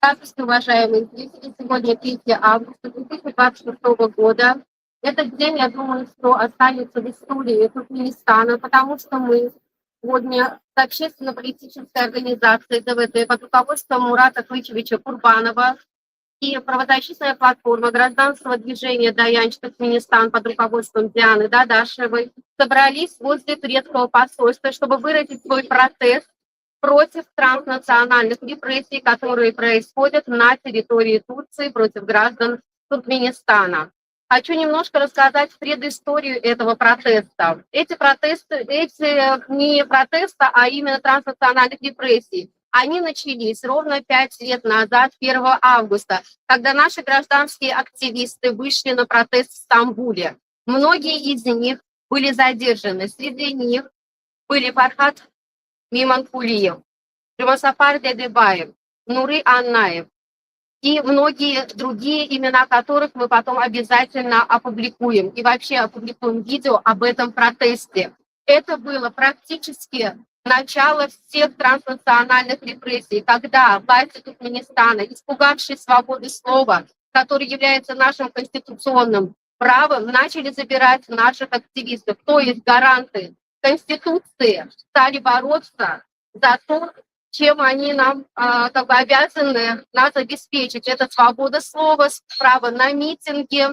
Здравствуйте, уважаемые зрители. Сегодня 3 августа 2026 года. Этот день, я думаю, что останется в истории Туркменистана, потому что мы сегодня с общественно-политической организацией ДВТ под руководством Мурата Клычевича Курбанова и правозащитная платформа гражданского движения «Даянч Туркменистан» под руководством Дианы Дадашевой собрались возле турецкого посольства, чтобы выразить свой протест против транснациональных репрессий, которые происходят на территории Турции против граждан Туркменистана. Хочу немножко рассказать предысторию этого протеста. Эти не протеста, а именно транснациональных репрессий, они начались ровно 5 лет назад, 1 августа, когда наши гражданские активисты вышли на протест в Стамбуле. Многие из них были задержаны. Среди них были Фархат Миманкулиев, Джумасафар Дедебаев, Нуры Аннаев и многие другие имена которых мы потом обязательно опубликуем. И вообще опубликуем видео об этом протесте. Это было практически начало всех транснациональных репрессий, когда власти Туркменистана, испугавшись свободы слова, который является нашим конституционным правом, начали забирать наших активистов, то есть гаранты Конституции, стали бороться за то, чем они нам обязаны нас обеспечить. Это свобода слова, право на митинги,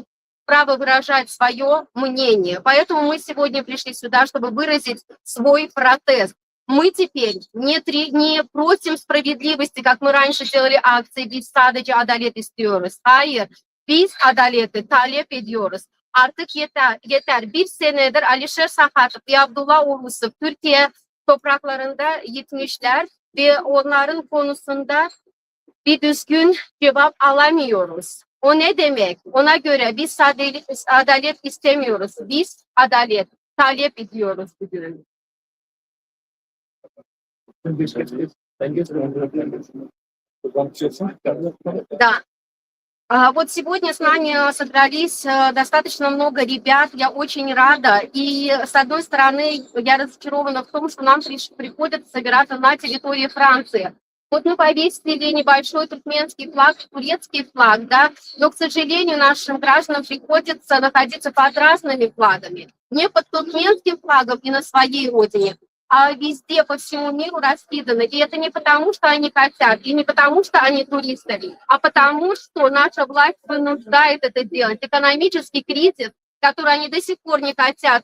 право выражать свое мнение. Поэтому мы сегодня пришли сюда, чтобы выразить свой протест. Мы теперь не просим справедливости, как мы раньше делали акции «Biz sadece adalet istiyoruz». Hayır, biz adaleti talep ediyoruz. Artık yeter. Bir senedir Alişer Sahatov ve Abdullah Urusov Türkiye topraklarında gitmişler ve onların konusunda bir düzgün cevap alamıyoruz. O ne demek? Ona göre biz adalet istemiyoruz. Biz adalet talep ediyoruz bugün. Да. Вот сегодня с нами собрались достаточно много ребят, я очень рада, и с одной стороны я разочарована в том, что нам приходится собираться на территории Франции. Вот мы повесили небольшой туркменский флаг, турецкий флаг, да, но, к сожалению, нашим гражданам приходится находиться под разными флагами. Не под туркменским флагом и на своей родине, а везде по всему миру раскиданы. И это не потому, что они хотят, и не потому, что они туристы, а потому, что наша власть вынуждает это делать. Экономический кризис, который они до сих пор не хотят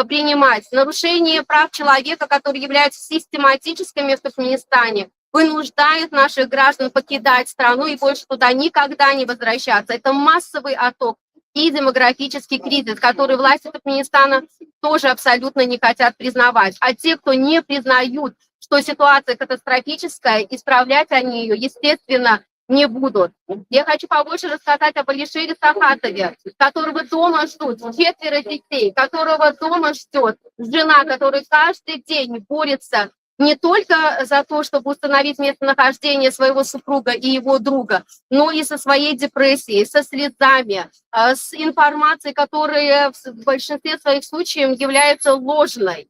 принимать, нарушение прав человека, которые являются систематическими в Туркменистане, вынуждает наших граждан покидать страну и больше туда никогда не возвращаться. Это массовый отток и демографический кризис, который власти Туркменистана тоже абсолютно не хотят признавать. А те, кто не признают, что ситуация катастрофическая, исправлять они ее, естественно, не будут. Я хочу побольше рассказать об Алишере Сахатове, которого дома ждут 4 детей, которого дома ждет жена, которая каждый день борется не только за то, чтобы установить местонахождение своего супруга и его друга, но и со своей депрессией, со слезами, с информацией, которая в большинстве своих случаев является ложной.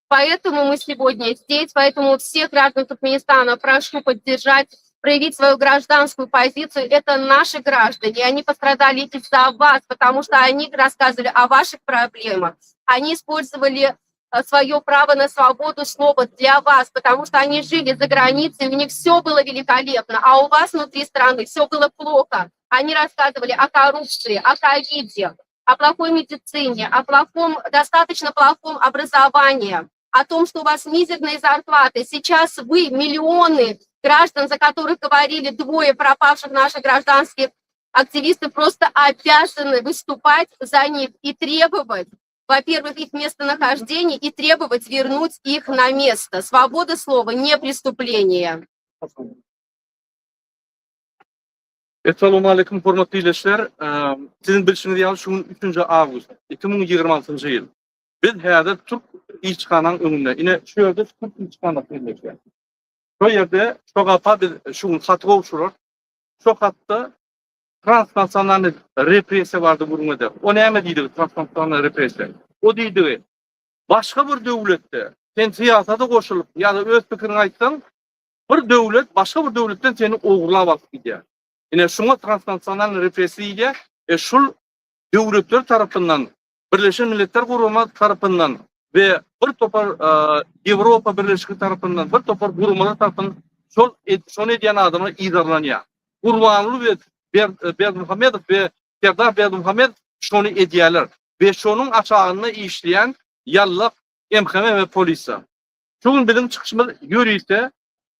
Поэтому мы сегодня здесь, поэтому всех граждан Туркменистана прошу поддержать, проявить свою гражданскую позицию. Это наши граждане, и они пострадали из-за вас, потому что они рассказывали о ваших проблемах. Они использовали свое право на свободу слова для вас, потому что они жили за границей, у них все было великолепно, а у вас внутри страны все было плохо. Они рассказывали о коррупции, о ковиде, о плохой медицине, о достаточно плохом образовании, о том, что у вас мизерные зарплаты. Сейчас вы, миллионы граждан, за которых говорили 2 пропавших наших гражданских активистов, просто обязаны выступать за них и требовать, во-первых, их местонахождение и требовать вернуть их на место. Свобода слова не преступление. Assalamu alaikum hormatly izleyiciler. Sizin bilişiniz ýaly şu 3 awgust 2026 ýyl. Biz häzir Türk ilçikanyň öňünde, ine şu ýerde Türk ilçikanyny birleşýär. Şu ýerde şu gapa biz şu haty gowşurar. Şu hatda transnasional repressiýa bardy burunda. O näme diýdi transnasional repressiýa? O diýdi, başga bir döwletde sen siyasata goşulyp ýa-da öz pikirini aýtsaň, Bir döwlet başga bir döwletden seni ogurlap alyp gidýär. Ine şuňa transnasional repressiýa şul döwletler tarapyndan, Birleşen Milletler Gurumy tarapyndan we bir topar Ýewropa Birleşigi tarapyndan, bir topar gurumlar tarapyndan şol edýän adamlar iýdarlanýar. Gurbanly Berdimuhammedow we Serdar Berdimuhammedow şonu edýärler we şonuň açagyny işleýän ýallak MHM we polisa. Şuň biziň çykyşymyz ýörüýse,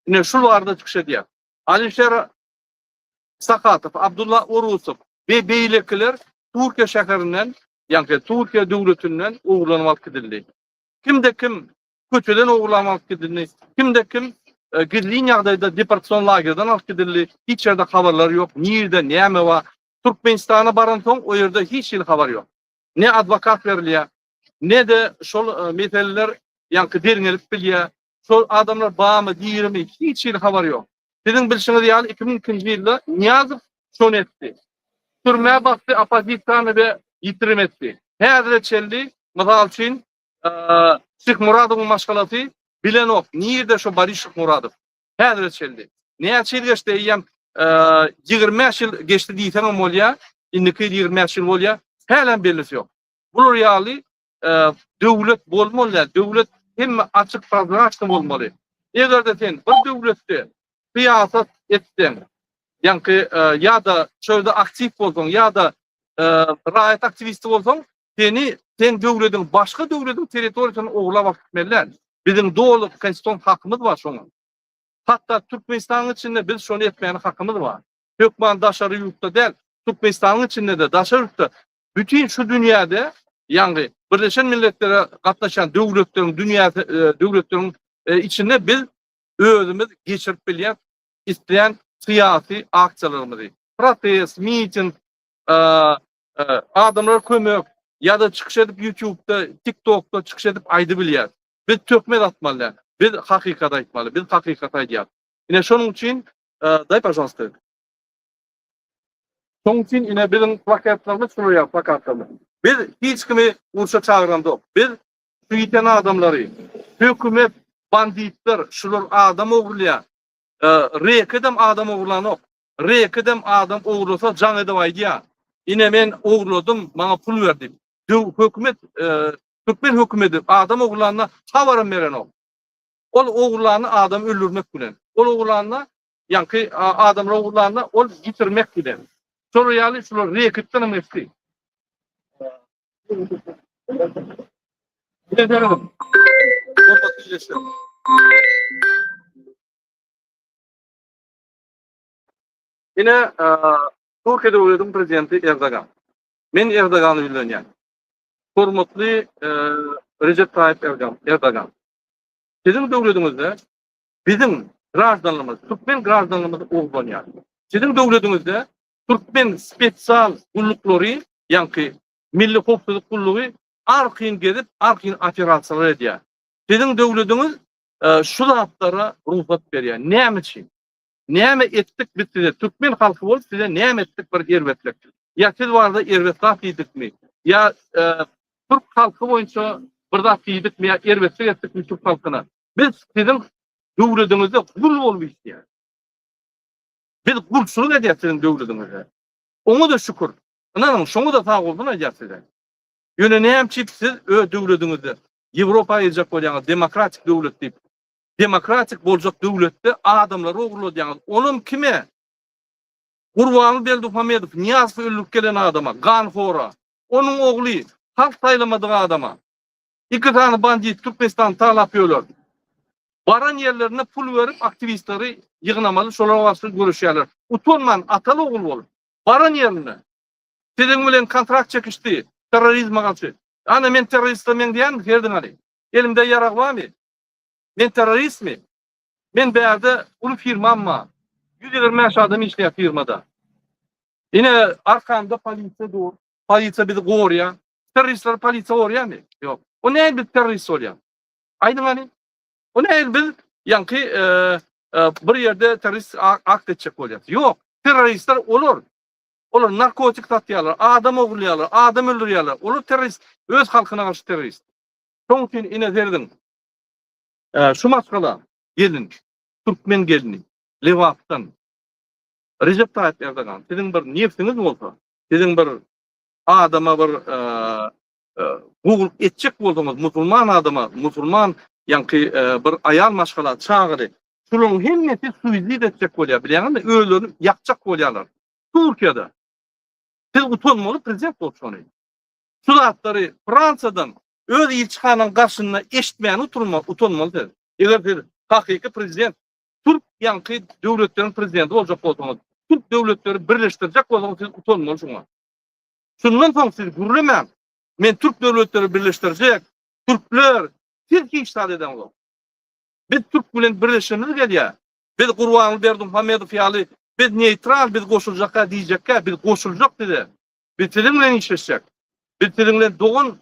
ine şul barada çykyş edýär. Alisher Sakatov, Abdullah Urusov we beýlekler Türkiýe şäherinden, ýani Türkiýe döwletinden ogurlanyp alyp gidildi. Kimde kim köçeden ogurlanyp alyp gidildi, kimde kim gizli ýagdaýda deportasiýon lagerden alyp gidildi. Hiç ýerde habarlar ýok. Nirde, näme we Türkmenistana baran soň o ýerde hiç ýyl habar ýok. Ne advokat berilýär, ne de şol meseleler ýani derinelip bilýär. Şol adamlar bamy, diýerimi hiç ýyl habar ýok. Sizin bilşiňiz ýaly 2002-nji ýylda Niýazow şonu etdi. Türmäge bakdy, opozisiýany we ýitirim etdi. Häzir çeldi, mysal üçin Şeyh Muradowyň maşgalaty bilen ok. Nirde şo bary Şeyh Muradow? Häzir çeldi. Näçe ýyl geçdi ýam 20 ýyl geçdi diýsem bolýar, indiki 20 ýyl bolýar. Hälen belgisi ýok. Bular ýaly döwlet bolmaly, döwlet hem açyk prozraçny bolmaly. Eger sen bir döwletde siyasat etsen, ýani ýa-da şöyle aktiv bolsaň, ýa-da raýat aktivisti bolsaň, sen döwletiň başga döwletiň territoriýasyny oglap gitmeliler. Biziň dowlat konstitusiýon hakymyz bar şoňa. Hatda Türkmenistanyň içinde biz şonu etmeýän hakymyz bar. Hökman daşary ýurtda däl, Türkmenistanyň içinde de daşary ýurtda bütün şu dünýäde, ýani Birleşen Milletler'e gatnaşan döwletleriň içinde biz özümüz geçirip bilýän isteýän siyasi aksiýalarymyzy, protest, miting, adamlar kömek ýa-da çykyş edip YouTube'da, TikTok'da çykyş edip aýdyp bilýär. Biz tökmet atmaly, biz hakykat aýtmaly, biz hakykat aýdýar. Ine şonuň üçin, дай, пожалуйста. Şonuň üçin ine biziň plakatlarymyz şuraya plakatlarymyz. Biz hiç kimi urşa çağırandyk. Biz şu ýiten adamlary, hökümet, banditler, şular adam ogurlaýar. Rekedem adam ogurlanok. Rekedem adam ogurlasa can edip aýdýar. Ine men ogurladym, maňa pul berdi. Hökümet, Türkmen hökümeti adam ogurlanyna habarym berenok. Ol ogurlanyny adam öldürmek bilen. Ol ogurlanyna, ýani adamlar ogurlanyna ol ýitirmek bilen. Şol ýaly şular rekedden emesdi. Ederim. Yine Türkiye Devleti'nin prezidenti Erdoğan. Men Erdoğan'ı bilýän. Hormatly Recep Tayyip Erdoğan. Sizin devletimizde bizim grajdanlarymyz, Türkmen grajdanlarymyz oglanýar. Sizin devletimizde Türkmen spesial gullukları, ýani Milli Howpsuzlyk gullugy arkyn gedip, arkyn operasiýalar edýär. Sizin devletimiz şu zatlara ruhsat berýär. Näme üçin? Näme etdik biz size? Türkmen halky bolup size näme etdik bir erwetlik? Ya siz barada erwetlik diýdikmi? Ya Türk halky boýunça bir zat diýdikmi? Ya erwetlik etdikmi Türk halkyna? Biz sizin döwletinizde gul bolup işleýär. Biz gulçuluk edýär sizin döwletinizde. Oňa da şükür. Anam şoňa da sag boldun aýdýar size. Ýöne näme çipsiz döwletinizde Ýewropa ýerjek bolýan demokratik döwlet diýip, demokratik boljak döwletde adamlar ogurladýan. Onuň kime? Gurbany Berdimuhammedow, Niýazow öldürip gelen adama, ganhora. Onuň ogly, halk saýlamadyk adama. İki tane bandit Türkmenistan talap ýöler. Baran yerlerine pul verip aktivistleri yığınamalı, şolara vasıl görüşýärler. Utanman atalı ogul bolup. Baran yerine. Sizin bilen kontrakt çekişdi. Terrorizme karşı. Ana men terroristim men diýän herdin ali. Elimde yarak barmy? Men terrorist mi? Men bäde ulu firmamma. 120 adam işleýär firmada. Yine arkamda polisiýa dur. Polisiýa bizi gorýar. Terroristler polisiýa gorýarmy? Ýok. O näme bir terrorist bolýar? Aýdyňmy? O näme biz ýani bir ýerde terrorist akt etjek bolýar. Ýok. Terroristler olur. Olar narkotik satýarlar, adam ogurlaýarlar, adam öldürýärler. Olar terrorist, öz halkyna garşy terrorist. Şoň üçin ine derdim. Şu maskala gelin. Türkmen gelini, Lewap'tan, Recep Tayyip Erdogan, sizin bir nefsiniz bolsa, sizin bir adama bir Google etçek boldunuz, musulman adama, musulman yankı bir ayal maşgalat çağırı. Şunun hemmeti suizid etçek bolýar, bilýärmi? Öýlerini ýakjak bolýarlar. Türkiýede. Siz utanmaly prezident bolsaňyz. Şu zatları Fransadan öz ilçihanyň garşyna eşitmeýän utanmaly. Eger siz hakyky prezident, Türk yankı döwletleriň prezidenti boljak bolsaňyz, Türk döwletleri birleşdirjek bolsaňyz siz utanmaly şuňa. Şundan soň siz gurulman, men Türk döwletleri birleşdirjek, Türkler Türkiýe işgal eden ol. Biz Türk bilen birleşmemiz gelýär. Biz Gurbanly Berdimuhammedow ýaly biz neutral, biz goşuljak diýjekkä, biz goşuljak dedi. Biz tilim bilen işleşjek. Biz tilim bilen dogan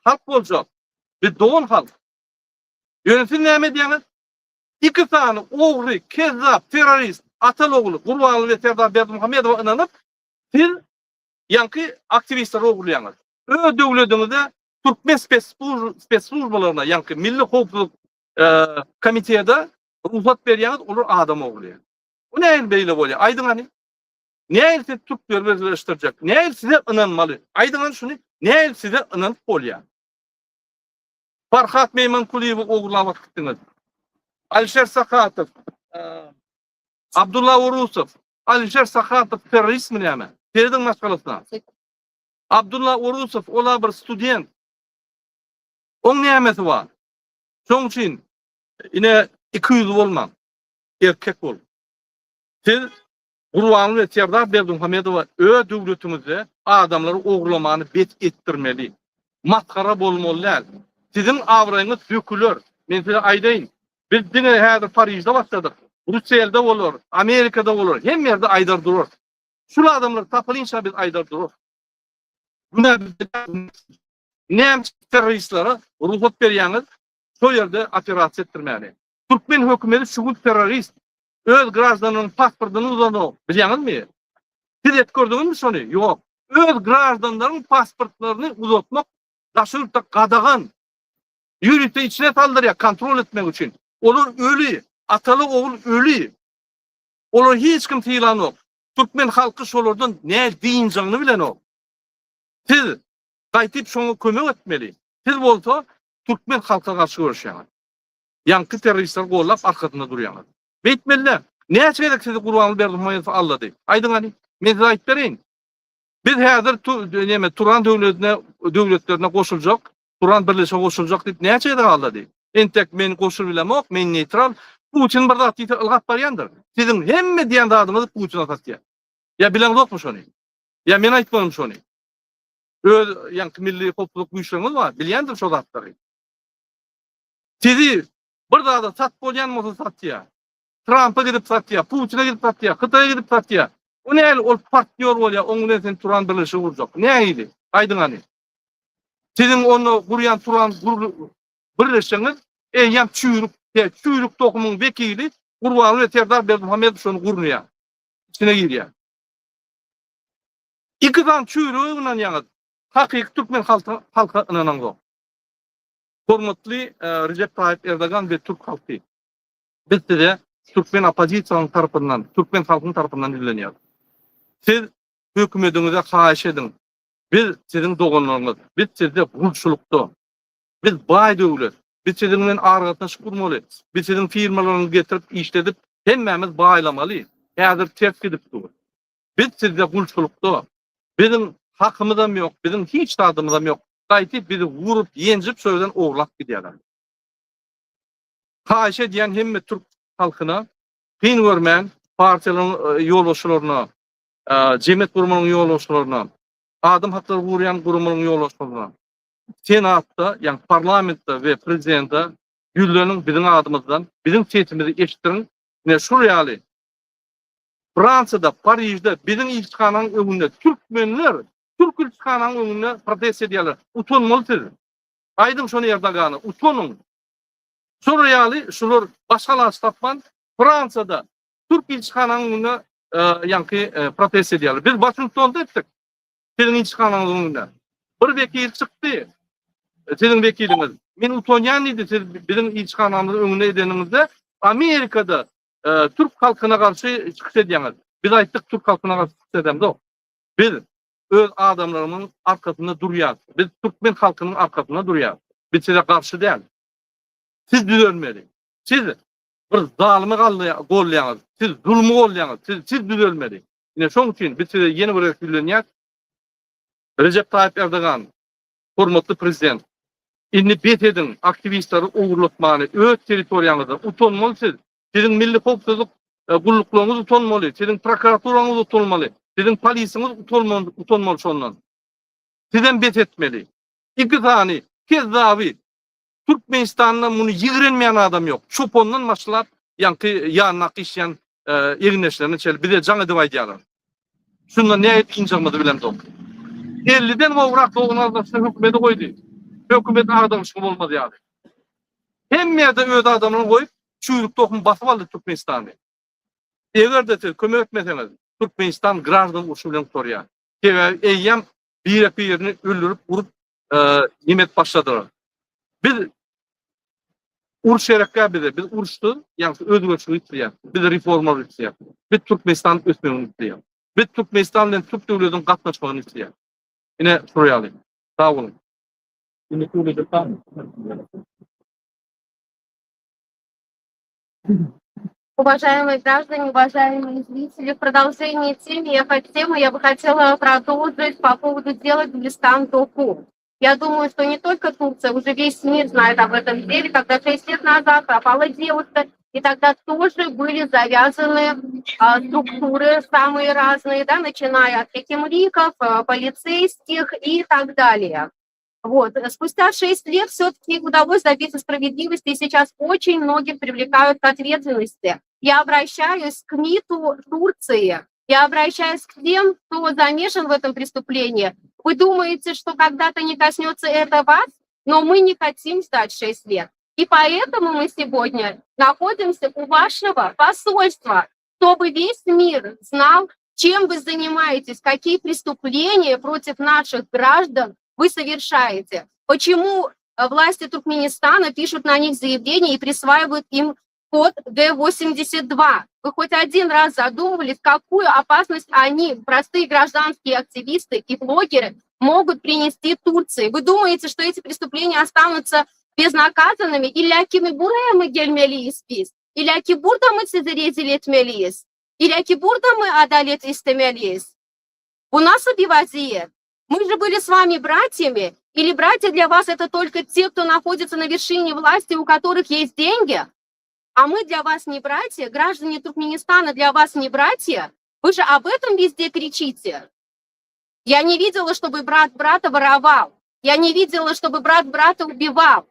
halk boljak. Biz dogan halk. Ýönetim näme diýeniz? İki tane ogry, kezzap, terörist, Ataloglu, Gurbanly we Serdar Berdimuhammedow inanyp siz yankı aktivistler ogurlaýaňyz. Öz döwletimizde Türkmen spesslujbalaryna yankı Milli Howpsuzlyk komitede ruhsat berýäňiz, olar adam ogurlaýar. Bu näil beýle bolýar? Aýdyňany? Näil siz Türkler birleşdirjek? Näil size inanmaly? Aýdyňany şuny, näil size inanyp bolýar? Farhat Meymankuliýew ogurlap gitdiňiz. Alisher Sakhatov, Abdullah Urusov, Alisher Sakhatov teröristmi näme? Terörden maşgalasyna. Abdullah Urusov ola bir student. Oň nämesi bar? Şoň üçin ine 200 bolman. Erkek bol. Siz Gurbanly we Serdar Berdimuhammedow öz döwletimizde adamlary ogurlamany bet etdirmeli. Matkara bolmalylar. Sizin awraýyňyz dökülür. Men size aýdaýyn. Biz diňe häzir Paryjda başladyk. Brüssel'de bolur, Amerika'da bolur. Hem ýerde aýdar durur. Şul adamlar tapylynça biz aýdar durur. Buna näme teröristlere ruhsat berýäňiz, şo ýerde operasiýa etdirmäli. Türkmen hökümeti şuňy terörist öz grajdanynyň pasportyny uzanok. Bilýäňizmi? Siz etgördiňizmi şonu? Ýok. Öz grajdanlaryň pasportlaryny uzatmak daşyrda gadagan. Ýürüte içine taldırya kontrol etmek için. Olur ölü, atalı oğul ölü. Olur hiç kim tilan yok. Türkmen halkı şolordan ne deyincanını bilen o. Siz qaytip şonu kömek etmeli. Siz bolsa Türkmen halka karşı görüşýäňiz. Yankı teröristler gollap arkasında durýaňyz. Beýtmeliler. Näçe gerek sizi Gurbanly Berdimuhammedow allady? Aýdyňany, men size aýtyp bereýin. Biz häzir Turan döwletlerine goşuljak, Turan birleşe goşuljak diýip näçe gerek allady? Entek men goşul bilemok, men neutral. Putin bir zat diýip ylgap barýandyr. Sizin hemme diýen adamyňyz Putin atýar. Ya bilen dokmy şonu? Ya men aýtmanym şonu. Öz ýanky milli howpsuzlyk güýçlerimiz bar, bilýändir şo zatlary. Sizi bir zada sat bolýan bolsa satýar. Trump'a gidip satýar, Putin'e gidip satýar, Hytaýa gidip satýar. O näil ol partiýor bolýar, oňdan sen Turan birleşigi urjak. Näili? Aýdyňany. Sizin onu gurýan Turan birleşiňiz, ýam çüýrük tokumuň wekili Gurbanly we Serdar Berdimuhammedow şonu gurnuýar. İçine girýär. İki zan çüýrügi bilen ýaňyz. Hakyky Türkmen halka inanan zok. Hormatly Recep Tayyip Erdogan we Türk halky. Biz size Türkmen opozisiýanyň tarapyndan, Türkmen halkynyň tarapyndan dinlenýär. Siz hökümetiňize haýyş edin. Biz sizin doganlaryňyz, biz sizde gulçulukda, biz baý döwlet, biz sizin bilen argatnaş gurmaly, biz sizin firmalaryňyzy getirip işledip, hemmämiz baýlamaly. Häzir ters gidip dur. Biz sizde gulçulukda, bizim hakymyzam ýok, bizim hiç tadymyzam ýok. Gaýtyp bizi vurup, ýenjip söýden oglap gidýärler. Haýyş edýän hemme Türk halkyna kyn görmän partiýalaryň ýolbaşçylaryna, jemgyýet gurumanyň ýolbaşçylaryna, adam hakları gurýan gurumanyň ýolbaşçylaryna, senatda, ýani parlamentde we prezidentde ýüzleniň biziň adymyzdan, biziň sesimizi eşitdirin. Ne şu ýaly Fransada, Paryjda biziň ilçihanyň öňünde türkmenler, Türk ilçihanyň öňünde protest edýärler. Utanmaly. Aýdym şonu Erdogany, utanyň. Şu ýaly şular başgalar tapman Fransada Türk ilçihanyň öňünde ýanky protest edýärler. Biz Washingtonda etdik. Sizin ilçihanyň öňünde. Bir wekil çykdy. Sizin wekiliniz. Men utanýan idi siz biziň ilçihanymyzyň öňünde edeningizde Amerika'da Türk halkına karşı çıkış ediyorlar. Biz ayttık Türk halkına karşı çıkış edemiz o. Biz öz adamlarımın arkasında duruyoruz. Biz Türkmen halkının arkasında duruyoruz. Biz size karşı değil. Siz düzelmeli. Siz bir zalimi gollayanız. Siz zulmü gollayanız. Siz düzelmeli. Yine şoň üçin biz size yeni bir öýtülýär. Recep Tayyip Erdoğan, hormatly prezident. Inni bet edin, aktivistleri uğurlatmaly, öz territoriýaňyzda utanmalysy. Sizin milli howpsuzlyk gulluklarınız utanmaly, sizin prokuraturanız utanmaly, sizin polisiňiz utanmaly şondan. Sizden bet etmeli. İki tane kezzabi Türkmenistan'dan bunu yigrenmeyen adam yok. Çopondan başlap yankı yanına işleyen erinleşlerini çel. Bir de canı divay diyorlar. Şundan ne etkineceğimizi bilemiz o. 50'den uğrak doğunazda hükümeti koydu. Hükümet adamışım olmadı yani. Hem yerde öde adamını koyup çuyruk tohum basıp aldı Türkmenistan'ı. Eğer de kömür etmeseniz Türkmenistan grazdan uçubilen soruyor. Eyyem bir yerini öldürüp vurup nimet başladılar. Biz uruş yarakka bize, biz uruştu, yani özgürlüğü istiyor. Biz reformlar istiyor. Biz Türkmenistan ösmeni istiyor. Biz Türkmenistan'dan Türk devletinin katlaşmanı istiyor. Yine soruyu alayım. Sağ olun. Yine söyleyeceğim, tamam mı? Уважаемые граждане, уважаемые зрители, в продолжении темы я бы хотела продолжить по поводу дела Гулистан-Доку. Я думаю, что не только Турция, уже весь мир знает об этом деле, когда 6 лет назад пропала девушка, и тогда тоже были завязаны структуры самые разные, да, начиная от хекимликов, полицейских и так далее. Вот. Спустя 6 лет все-таки удалось добиться справедливости, и сейчас очень многих привлекают к ответственности. Я обращаюсь к МИДу Турции, я обращаюсь к тем, кто замешан в этом преступлении. Вы думаете, что когда-то не коснется это вас, но мы не хотим ждать 6 лет. И поэтому мы сегодня находимся у вашего посольства, чтобы весь мир знал, чем вы занимаетесь, какие преступления против наших граждан вы совершаете. Почему власти Туркменистана пишут на них заявления и присваивают им код Г-82? Вы хоть один раз задумывались, какую опасность они, простые гражданские активисты и блогеры, могут принести Турции? Вы думаете, что эти преступления останутся безнаказанными? İllaki mi buraya mı gelmeliyiz biz? İllaki burada mı sizi rezil etmeliyiz? İllaki burada mı adalet istemeliyiz? Bu nasıl bir vaziyet? Мы же были с вами братьями, или братья для вас это только те, кто находится на вершине власти, у которых есть деньги? А мы для вас не братья, граждане Туркменистана для вас не братья? Вы же об этом везде кричите. Я не видела, чтобы брат брата воровал. Я не видела, чтобы брат брата убивал.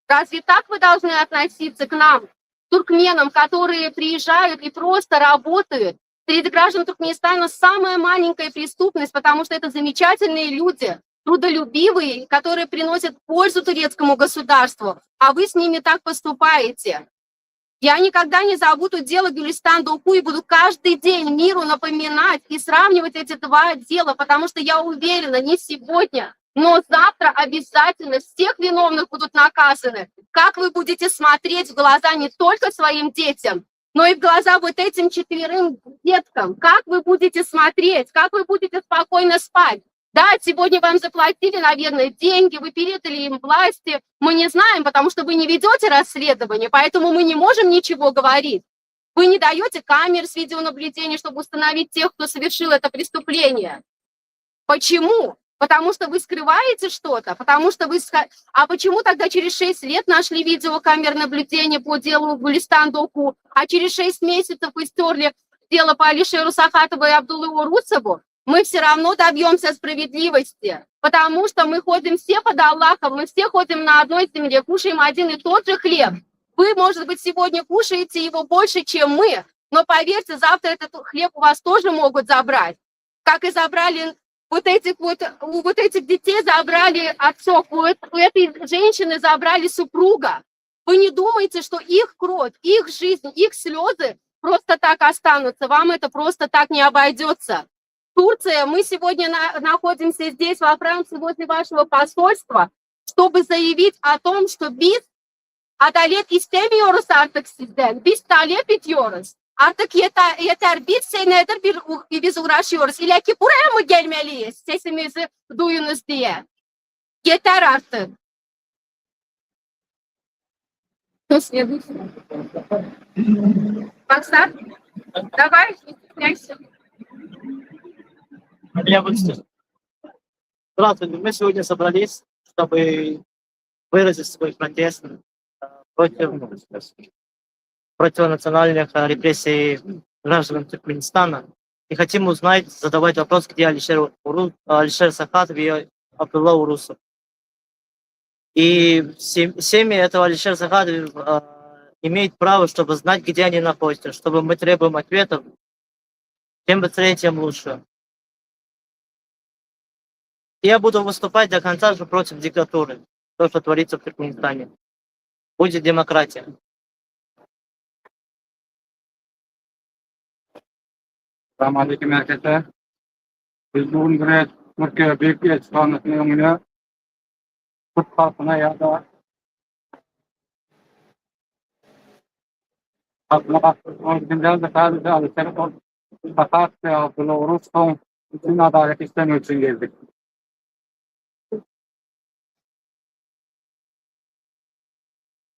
Разве так вы должны относиться к нам, туркменам, которые приезжают и просто работают? Среди граждан Туркменистана самая маленькая преступность, потому что это замечательные люди, трудолюбивые, которые приносят пользу турецкому государству, а вы с ними так поступаете. Я никогда не забуду дело Гулистан-Доку и буду каждый день миру напоминать и сравнивать эти два дела, потому что я уверена, не сегодня, но завтра обязательно всех виновных будут наказаны. Как вы будете смотреть в глаза не только своим детям, но и в глаза вот этим 4 деткам? Как вы будете смотреть? Как вы будете спокойно спать? Да, сегодня вам заплатили, наверное, деньги, вы передали им власти. Мы не знаем, потому что вы не ведете расследование, поэтому мы не можем ничего говорить. Вы не даете камер с видеонаблюдения, чтобы установить тех, кто совершил это преступление. Почему? Потому что вы скрываете что-то? Потому что вы... А почему тогда через 6 лет нашли видеокамер наблюдения по делу Гулистан-Доку, а через 6 месяцев вы стерли дело по Алишеру Сахатову и Абдуллы Урусову? Мы все равно добьемся справедливости, потому что мы ходим все под Аллахом, мы все ходим на одной земле, кушаем один и тот же хлеб. Вы, может быть, сегодня кушаете его больше, чем мы, но поверьте, завтра этот хлеб у вас тоже могут забрать. Как и забрали у вот этих детей забрали отцов, у этой женщины забрали супруга. Вы не думаете, что их кровь, их жизнь, их слезы просто так останутся, вам это просто так не обойдется. Турция, мы сегодня находимся здесь, во Франции, возле вашего посольства, чтобы заявить о том, что без Adalet istemiyoruz artık sizden. Biz talep ediyoruz. Artık yeter. Bir senedir biz uğraşıyoruz. İle ki buraya mı gelmeliyiz? Sesimizi duyunuz diye. Yeter artık. Максат, давай. Я выступлю. Здравствуйте, мы сегодня собрались, чтобы выразить свой протест против национальных репрессий граждан Туркменистана. И хотим узнать, задавать вопрос, где Алишер Сахатов и Абдулла Урусов. И семьи этого Алишера Сахатова имеют право, чтобы знать, где они находятся, чтобы мы требуем ответов. Чем быстрее, тем лучше. Я буду выступать до конца же против диктатуры, то, что творится в Туркменистане. Будет демократия. Selamünaleyküm herkese. Biz bugün buraya Türkiye Büyük Elçihanlığı'nın önüne Türk halkına ya da halkına baktığımız günden de sadece Alişer Sakat ve Abdullah Urus'un bütün adalet istemi için geldik.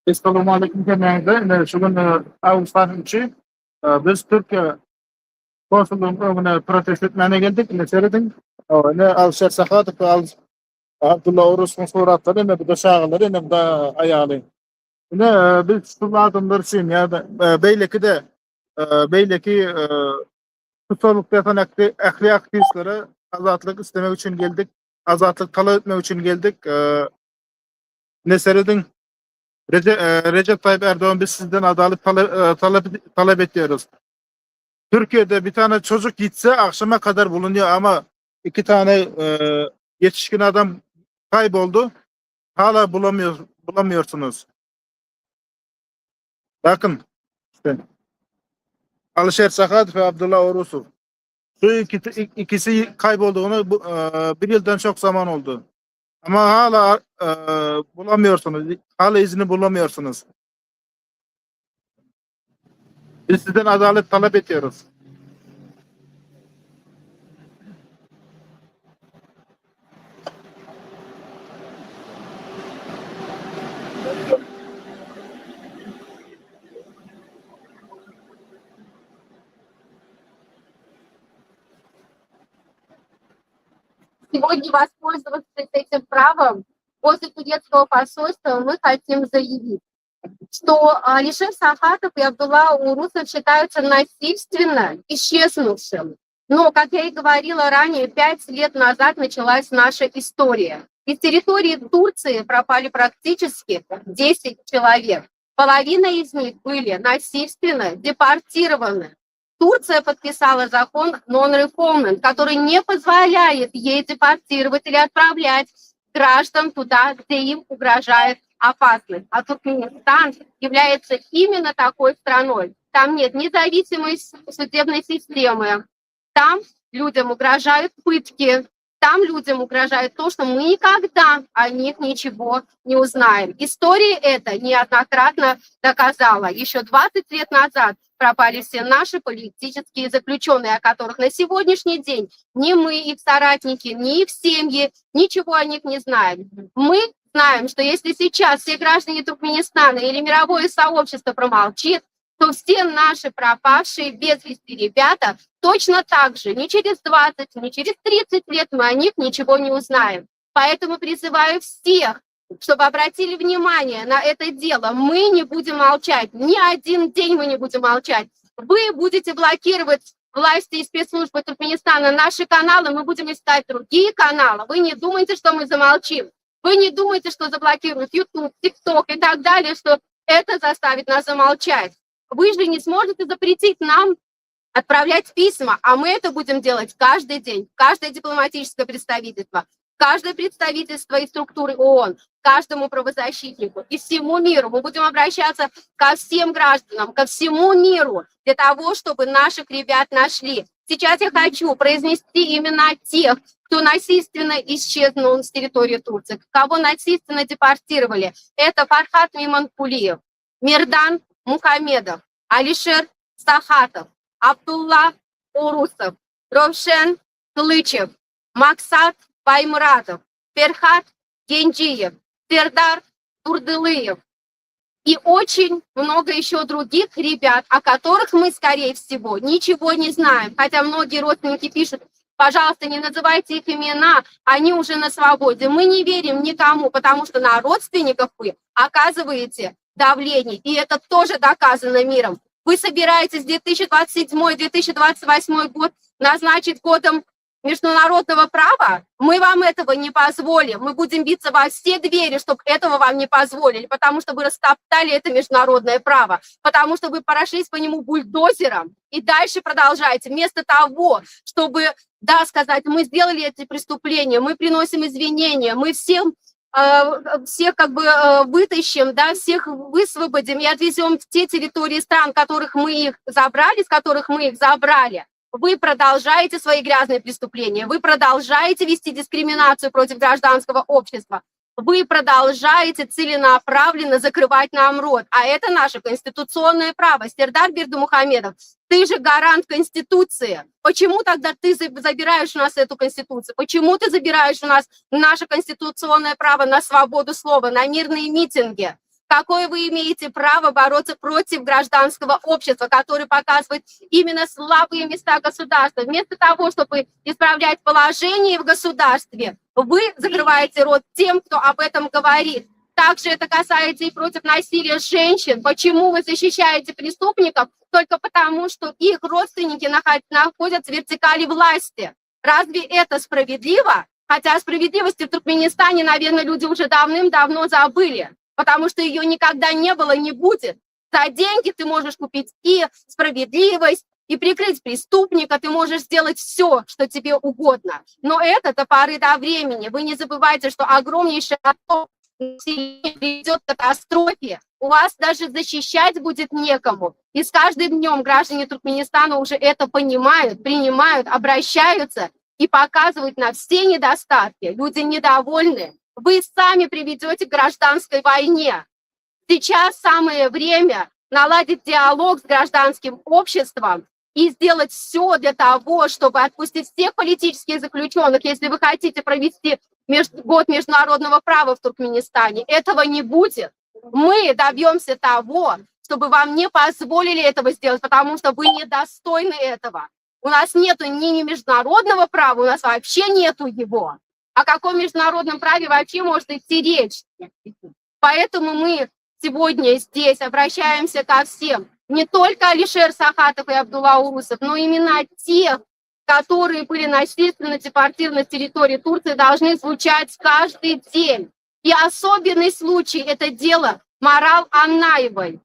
Assalamualaikum jamiyatda shugun avgustdan biz Türkiye konsulluğuna protest etmeye geldik. Ne söyledin? Ne Alişer Sahatov ve Abdullah Urus'un suratları ne bu da şağları ne bu da ayağı. Ne biz şu adamlar için ya beyleki tutukluk yapan ahli aktivistleri azatlık istemek için geldik. Azatlık talep etmek için geldik. Ne söyledin? Recep Tayyip Erdoğan biz sizden adalet talep ediyoruz. Türkiye'de bir tane çocuk gitse akşama kadar bulunuyor ama 2 tane yetişkin adam kayboldu. Hala bulamıyorsunuz. Bakın işte Alişer Sakat ve Abdullah Urusov. Şu ikisi kaybolduğunu 1 yıldan çok zaman oldu. Ama hala bulamıyorsunuz. Hala izini bulamıyorsunuz. Biz sizden adalet talep ediyoruz. Сегодня воспользоваться этим правом после турецкого посольства мы хотим заявить, что Алишер Сахатов и Абдулла Урусов считаются насильственно исчезнувшим. Но, как я и говорила ранее, 5 лет назад началась наша история. Из территории Турции пропали практически 10 человек. Половина из них были насильственно депортированы. Турция подписала закон non-refoulement, который не позволяет ей депортировать или отправлять граждан туда, где им угрожает опасность. А Туркменистан является именно такой страной. Там нет независимой судебной системы. Там людям угрожают пытки. Там людям угрожает то, что мы никогда о них ничего не узнаем. История это неоднократно доказала. Еще 20 лет назад пропали все наши политические заключенные, о которых на сегодняшний день ни мы, их соратники, ни их семьи, ничего о них не знаем. Мы знаем, что если сейчас все граждане Туркменистана или мировое сообщество промолчит, то все наши пропавшие без вести ребята точно так же, ни через 20, ни через 30 лет мы о них ничего не узнаем. Поэтому призываю всех, чтобы обратили внимание на это дело. Мы не будем молчать, ни один день мы не будем молчать. Вы будете блокировать власти и спецслужбы Туркменистана наши каналы, мы будем искать другие каналы. Вы не думайте, что мы замолчим. Вы не думайте, что заблокируют YouTube, TikTok и так далее, что это заставит нас замолчать. Вы же не сможете запретить нам отправлять письма, а мы это будем делать каждый день, каждое дипломатическое представительство, каждое представительство и структуры ООН, каждому правозащитнику и всему миру. Мы будем обращаться ко всем гражданам, ко всему миру для того, чтобы наших ребят нашли. Сейчас я хочу произнести имена тех, кто насильственно исчезнул с территории Турции, кого насильственно депортировали. Это Фархат Миманкулиев, Мирдан Мухамедов, Алишер Сахатов, Абдулла Урусов, Ровшен Клычев, Максат Баймуратов, Ферхат Генджиев, Сердар Турдылыев и очень много еще других ребят, о которых мы, скорее всего, ничего не знаем. Хотя многие родственники пишут: пожалуйста, не называйте их имена, они уже на свободе. Мы не верим никому, потому что на родственников вы оказываете давление, и это тоже доказано миром. Вы собираетесь 2027-2028 год назначить годом международного права? Мы вам этого не позволим. Мы будем биться во все двери, чтобы этого вам не позволили, потому что вы растоптали это международное право, потому что вы прошлись по нему бульдозером и дальше продолжаете. Вместо того, чтобы, да, сказать, мы сделали эти преступления, мы приносим извинения, мы всех как бы вытащим, да, всех высвободим и отвезем в те территории стран, которых мы их забрали, с которых мы их забрали. Вы продолжаете свои грязные преступления, вы продолжаете вести дискриминацию против гражданского общества, вы продолжаете целенаправленно закрывать нам рот, а это наше конституционное право. Сердар Бердымухамедов, ты же гарант Конституции. Почему тогда ты забираешь у нас эту Конституцию? Почему ты забираешь у нас наше конституционное право на свободу слова, на мирные митинги? Какое вы имеете право бороться против гражданского общества, которое показывает именно слабые места государства? Вместо того, чтобы исправлять положение в государстве, вы закрываете рот тем, кто об этом говорит. Также это касается и против насилия женщин. Почему вы защищаете преступников? Только потому, что их родственники находятся в вертикали власти. Разве это справедливо? Хотя справедливости в Туркменистане, наверное, люди уже давным-давно забыли, потому что ее никогда не было, не будет. За деньги ты можешь купить и справедливость, и прикрыть преступника, ты можешь сделать все, что тебе угодно. Но это до поры до времени. Вы не забывайте, что огромнейшее население приведет к катастрофе. У вас даже защищать будет некому. И с каждым днем граждане Туркменистана уже это понимают, принимают, обращаются и показывают на все недостатки. Люди недовольны. Вы сами приведете к гражданской войне. Сейчас самое время наладить диалог с гражданским обществом и сделать все для того, чтобы отпустить всех политических заключенных, если вы хотите провести год международного права в Туркменистане. Этого не будет. Мы добьемся того, чтобы вам не позволили этого сделать, потому что вы недостойны этого. У нас нету ни международного права, у нас вообще нету его. О каком международном праве вообще может идти речь? Поэтому мы сегодня здесь обращаемся ко всем. Не только Алишер Сахатов и Абдулла Урусов, но именно тех, которые были насильственно депортированы с территории Турции, должны звучать каждый день. И особенный случай – это дело Марал Аннаевой.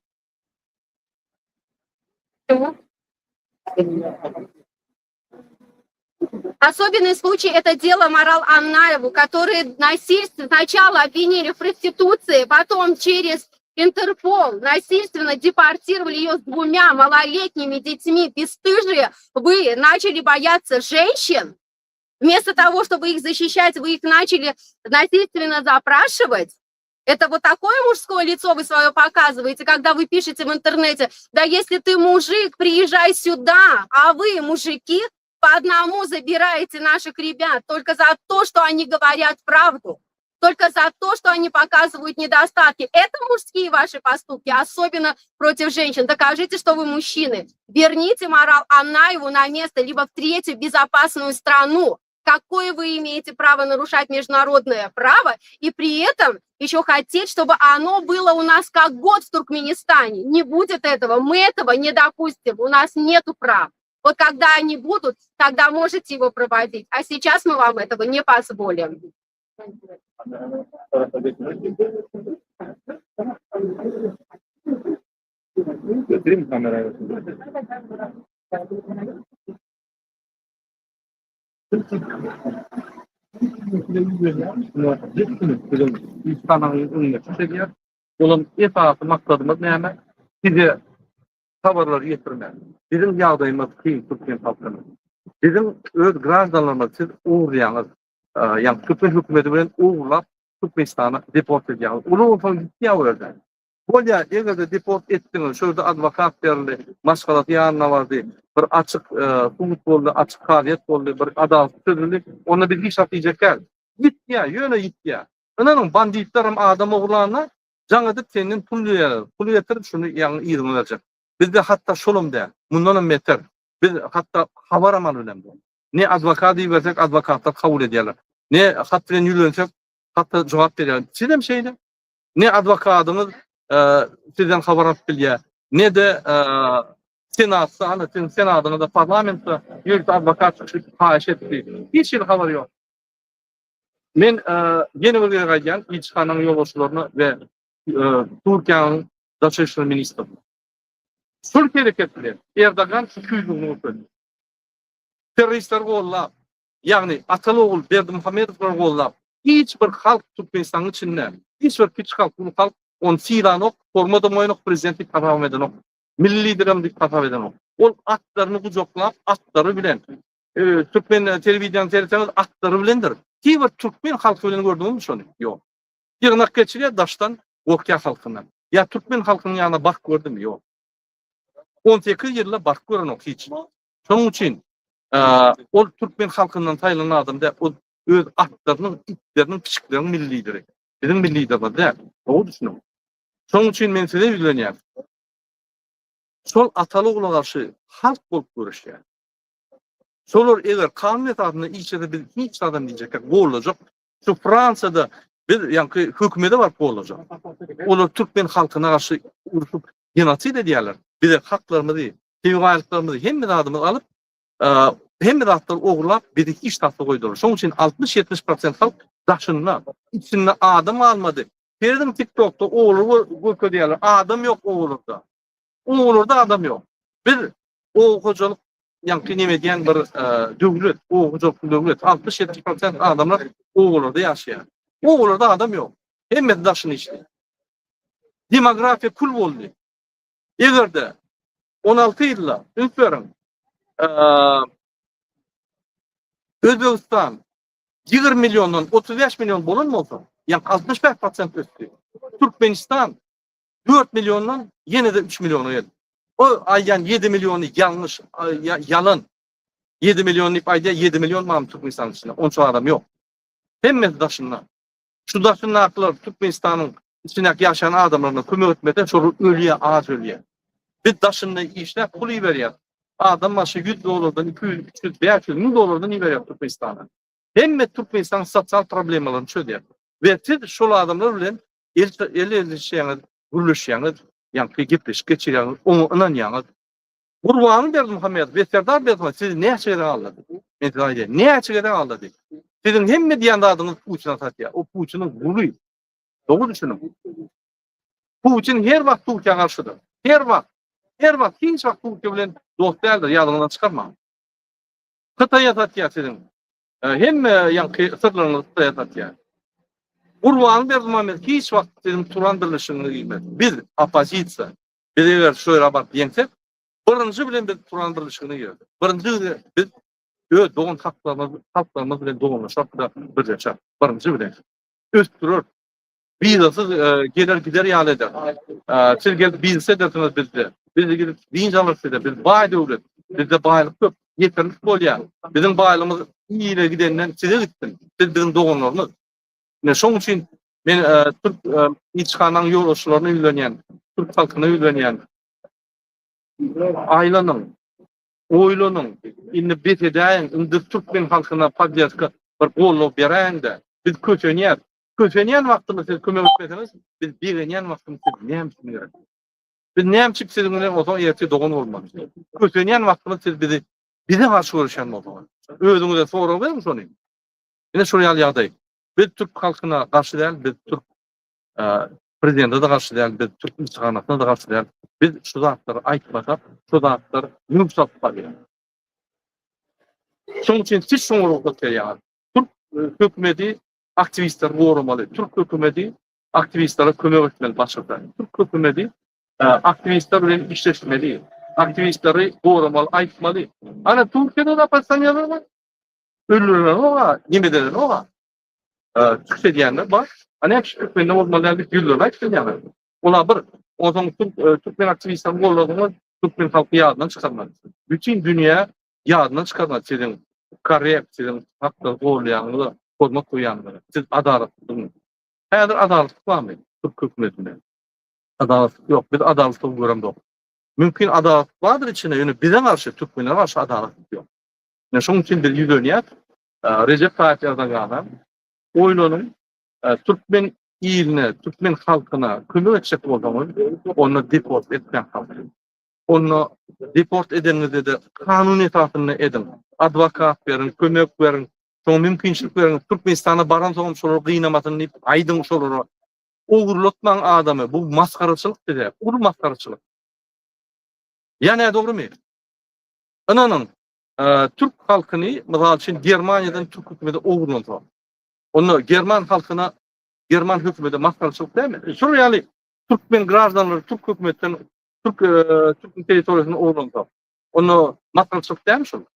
Особенный случай – это дело Марал Аннаеву, которые насильственно сначала обвинили в проституции, потом через Интерпол насильственно депортировали ее с 2 малолетними детьми. Бесстыжие, вы начали бояться женщин? Вместо того, чтобы их защищать, вы их начали насильственно запрашивать? Это вот такое мужское лицо вы свое показываете, когда вы пишете в интернете: да если ты мужик, приезжай сюда, а вы, мужики, по одному забираете наших ребят только за то, что они говорят правду, только за то, что они показывают недостатки. Это мужские ваши поступки, особенно против женщин. Докажите, что вы мужчины. Верните Марал Аннаеву на место, либо в 3-ю безопасную страну. Какое вы имеете право нарушать международное право и при этом еще хотеть, чтобы оно было у нас как год в Туркменистане? Не будет этого, мы этого не допустим, у нас нету прав. Вот когда они будут, тогда можете его проводить. А сейчас мы вам этого не позволим. Olam esasy maksadymyz näme? Size habarlar ýetirmek. Bizim ýagdaýymyz kyn Türkiýe halkyny. Bizim öz grazdanlarymyz siz uğraýanyz, ýani Türkiýe hökümeti bilen uğrulap Türkmenistana deport edýär. Ulu falan ýa-da. Bolýa egerde deport etdiňiz, şurada advokat berli, maşgalat ýanyna bardy. Bir açyk hukuk boldy, açyk haýat boldy, bir adalet sözlük, onu bir hiç atlayacaklar. Gitýär, ýöne gitýär. Ananyň banditlaryň adam oglanyna jaňa da senin pul ýetirip şunu ýa-ni ýygyny berjek. Bizde hatta şolum da, mundan beter. Biz hatta habar aman önemli. Ne advokat diýersek advokatlar kabul edýärler. Ne hat bilen ýürlensek hatta jogap berýär. Sizem şeýle. Ne advokatyňyz sizden habar alyp bilýär. Ne de senatda, ana senatyňyzda da parlamentde ýurt advokat haýyş etdi. Hiç ýer habar ýok. Men ýene bir ýere gaýdan İçhanyň ýolbaşçylaryny we Türkiýanyň Daşary işleri ministri. Türkiýe hareketleri Erdogan 200 ýyl ötdi. Teröristler gollap, ýagny Atalogul Berdimuhammedow gollap, hiç bir halk Türkmenistanyň içinde, hiç bir küçük halk, bu halk on silanok, formada moýnok prezidentlik tapam edenok, milli liderimlik tapam edenok. Ol atlaryny gujoklap, atlary bilen Türkmen telewiziýany seyretseňiz atlary bilendir. Kiýer Türkmen halky bilen gördüňizmi şonu? Ýok. Ýygnak geçirýär daşdan Gokya halkyna. Ya Türkmen halkynyň ýanyna bak gördüm, ýok. 18 ýylda bak görenok hiç. Şonuň üçin ol Türkmen halkyndan taýlanan adam da o öz atlarynyň, itleriniň, kiçikleriniň milli lideri. Bizim milli liderler da. O düşünün. Şonuň üçin men size bilýär. Sol Atalogula garşy halk bolup görüşýär. Solar eger kanun etatyny içede bir hiç adam diýjek, bolajak. Şu Fransada bir ýa-ni hökümeti bar bolajak. Olar Türkmen halkyna garşy uruşup genosid edýärler. Bir de haklarymyzy, teýgaýlyklarymyzy hemme adamy alyp, hemme atlar ogurlap bir iş tatly goýdular. Şonuň üçin 60-70% halk daşynlar. İçinde adam almady. Berdim TikTok'ta oğlu göködýärler. Adam ýok oğlurda. Oğlurda adam ýok. Bir o hojalyk ýa-ni näme diýen bir döwlet, o hojalyk döwlet 60-70% adamlar oğlurda ýaşaýar. Oğlurda adam ýok. Hemme daşyny içdi. Demografiýa kul boldy. Egerde 16 ýylda öňperiň Özbegistan 20 milyondan 35 milyon bolan bolsa, ýa 65% ötdi. Türkmenistan 4 milyondan ýene de 3 milyona geldi. O aýdan 7 milyonu ýalňyş, ýalan. 7 milyon diýip aýda 7 milyon mam Türkmenistan içinde. Onça adam ýok. Hemme daşynlar. Şu daşynlar Türkmenistanyň içindäki ýaşaýan adamlaryna kömek etmeden şol ölýär, az ölýär. Bir daşynda işläp pul berýär. Adam başı 100 dolardan 200, 300, 500 1000 dolardan berýär Türkmenistana. Hemme Türkmenistan sosial problemalaryny çözdür. Ve siz şol adamlar bilen el guruluşýaňyz, ýa-ni gepleşip geçirýäňiz, onuň ýaňyz. Gurbany Berdimuhammedow, Beserdar Berdimuhammedow siz näçe gede aldy? Men diýdim, näçe gede aldy? Sizin hemme diýen adyňyz Putin atýar. O Putiniň guly. Dogry düşünün. Putin her wagt Türkiýe garşydyr. Her wagt hiç wagt Türkiýe bilen dost däldir, ýadyňdan çykarma. Hytaýa atýar sizin. Hemme ýa-ni sırlaryňyzy hytaýa atýar. Gurbany Berdimuhammedow hiç wagt sizin turan birleşigini giýmedi. Biz opozisiýa, biz eger şöýle bak diýensek, birinji bilen biz turan birleşigini giýerdi. Birinji biz öz doğun haklarımız bilen doğunlaşak da bir yaşar. Birinji bilen. Östürür. Bizasız gelir gider ýaly eder. Siz gelip bizse dersiniz bizde. Biz gidip diýince alırsy biz baý döwlet. Bizde baýlyk köp. Yeterlik bolýar. Bizim baýlygymyz iýile gidenden size gittin. Siz bizim doğunlarymyz. Ne şoň üçin men Türk İçhanyň ýolbaşçylaryny ýülenýän, Türk halkyna ýülenýän aýlanyň, oýlanyň, indi betedäň, indi Türkmen halkyna patriotka bir gollap berende biz köçenýär. Köçenýän wagtymyzda siz kömek etmeseniz, biz berenýän wagtymyzda näme gerek? Biz näme çyp sizin bilen otaň ýerçi dogun bolmaly. Köçenýän wagtymyzda siz bize garşy görüşen bolmaly. Özüňize sorag berýän şonu. Ine şu ýaly biz Türk halkyna garşy däl, biz Türk prezidente de garşy däl, biz Türk İçhanyna da garşy däl. Biz şu zatlary aýtmasak, şu zatlary ýumşatyp barýar. Şoň üçin siz şoňa rokot berýär. Türk hökümeti aktivistler korumalı. Türk hökümeti aktivistlere kömek etmeli başta. Türk hökümeti aktivistler bilen işleşmeli. Aktivistleri korumalı, aytmalı. Ana Türkiye'de de Pakistan'da var. Ölürler oğa, yemediler oğa. Türkçe diyenler var. Hani hep Türkmen'de olmalı bir gülürler diyenler. Ola bir, o zaman Türkmen aktivistlerin korumalı, Türkmen halkı yağından çıkarmalı. Bütün dünya yağından çıkarmalı. Sizin korrekt, sizin hakkı zorlayanları, koruma koyanları. Siz adaletli. Hayır adaletli var mı? Türk hükümetinde. Adaletli yok. Bir adaletli görem yok. Mümkün adalet vardır içinde. Yani bize karşı, Türkmenlere karşı adaletli yok. Yani şunun için bir yüzöniyet, Recep Tayyip Erdoğan'ın oyunun Türkmen iline, Türkmen halkına kömek edecek olduğunu onu deport etken halkı. Onu deport edeninize de kanun etatını edin. Advokat verin, kömek verin, son mümkünçülük verin. Türkmenistan'a baran soğum soru kıynamasını deyip aydın soru. Uğurlatman adamı. Bu maskaraçılık dedi. Bu maskaraçılık. Yani doğru mu? Ananın Türk halkını mesela için Germanya'dan Türk hükümeti uğurlatıyor. Onu German halkına German hükümeti maskaraçılık değil mi? Şunu yani Türkmen grazdanları Türk hükümetinden Türk teritoriyasını uğurlatıyor. Onu maskaraçılık değil mi şunu?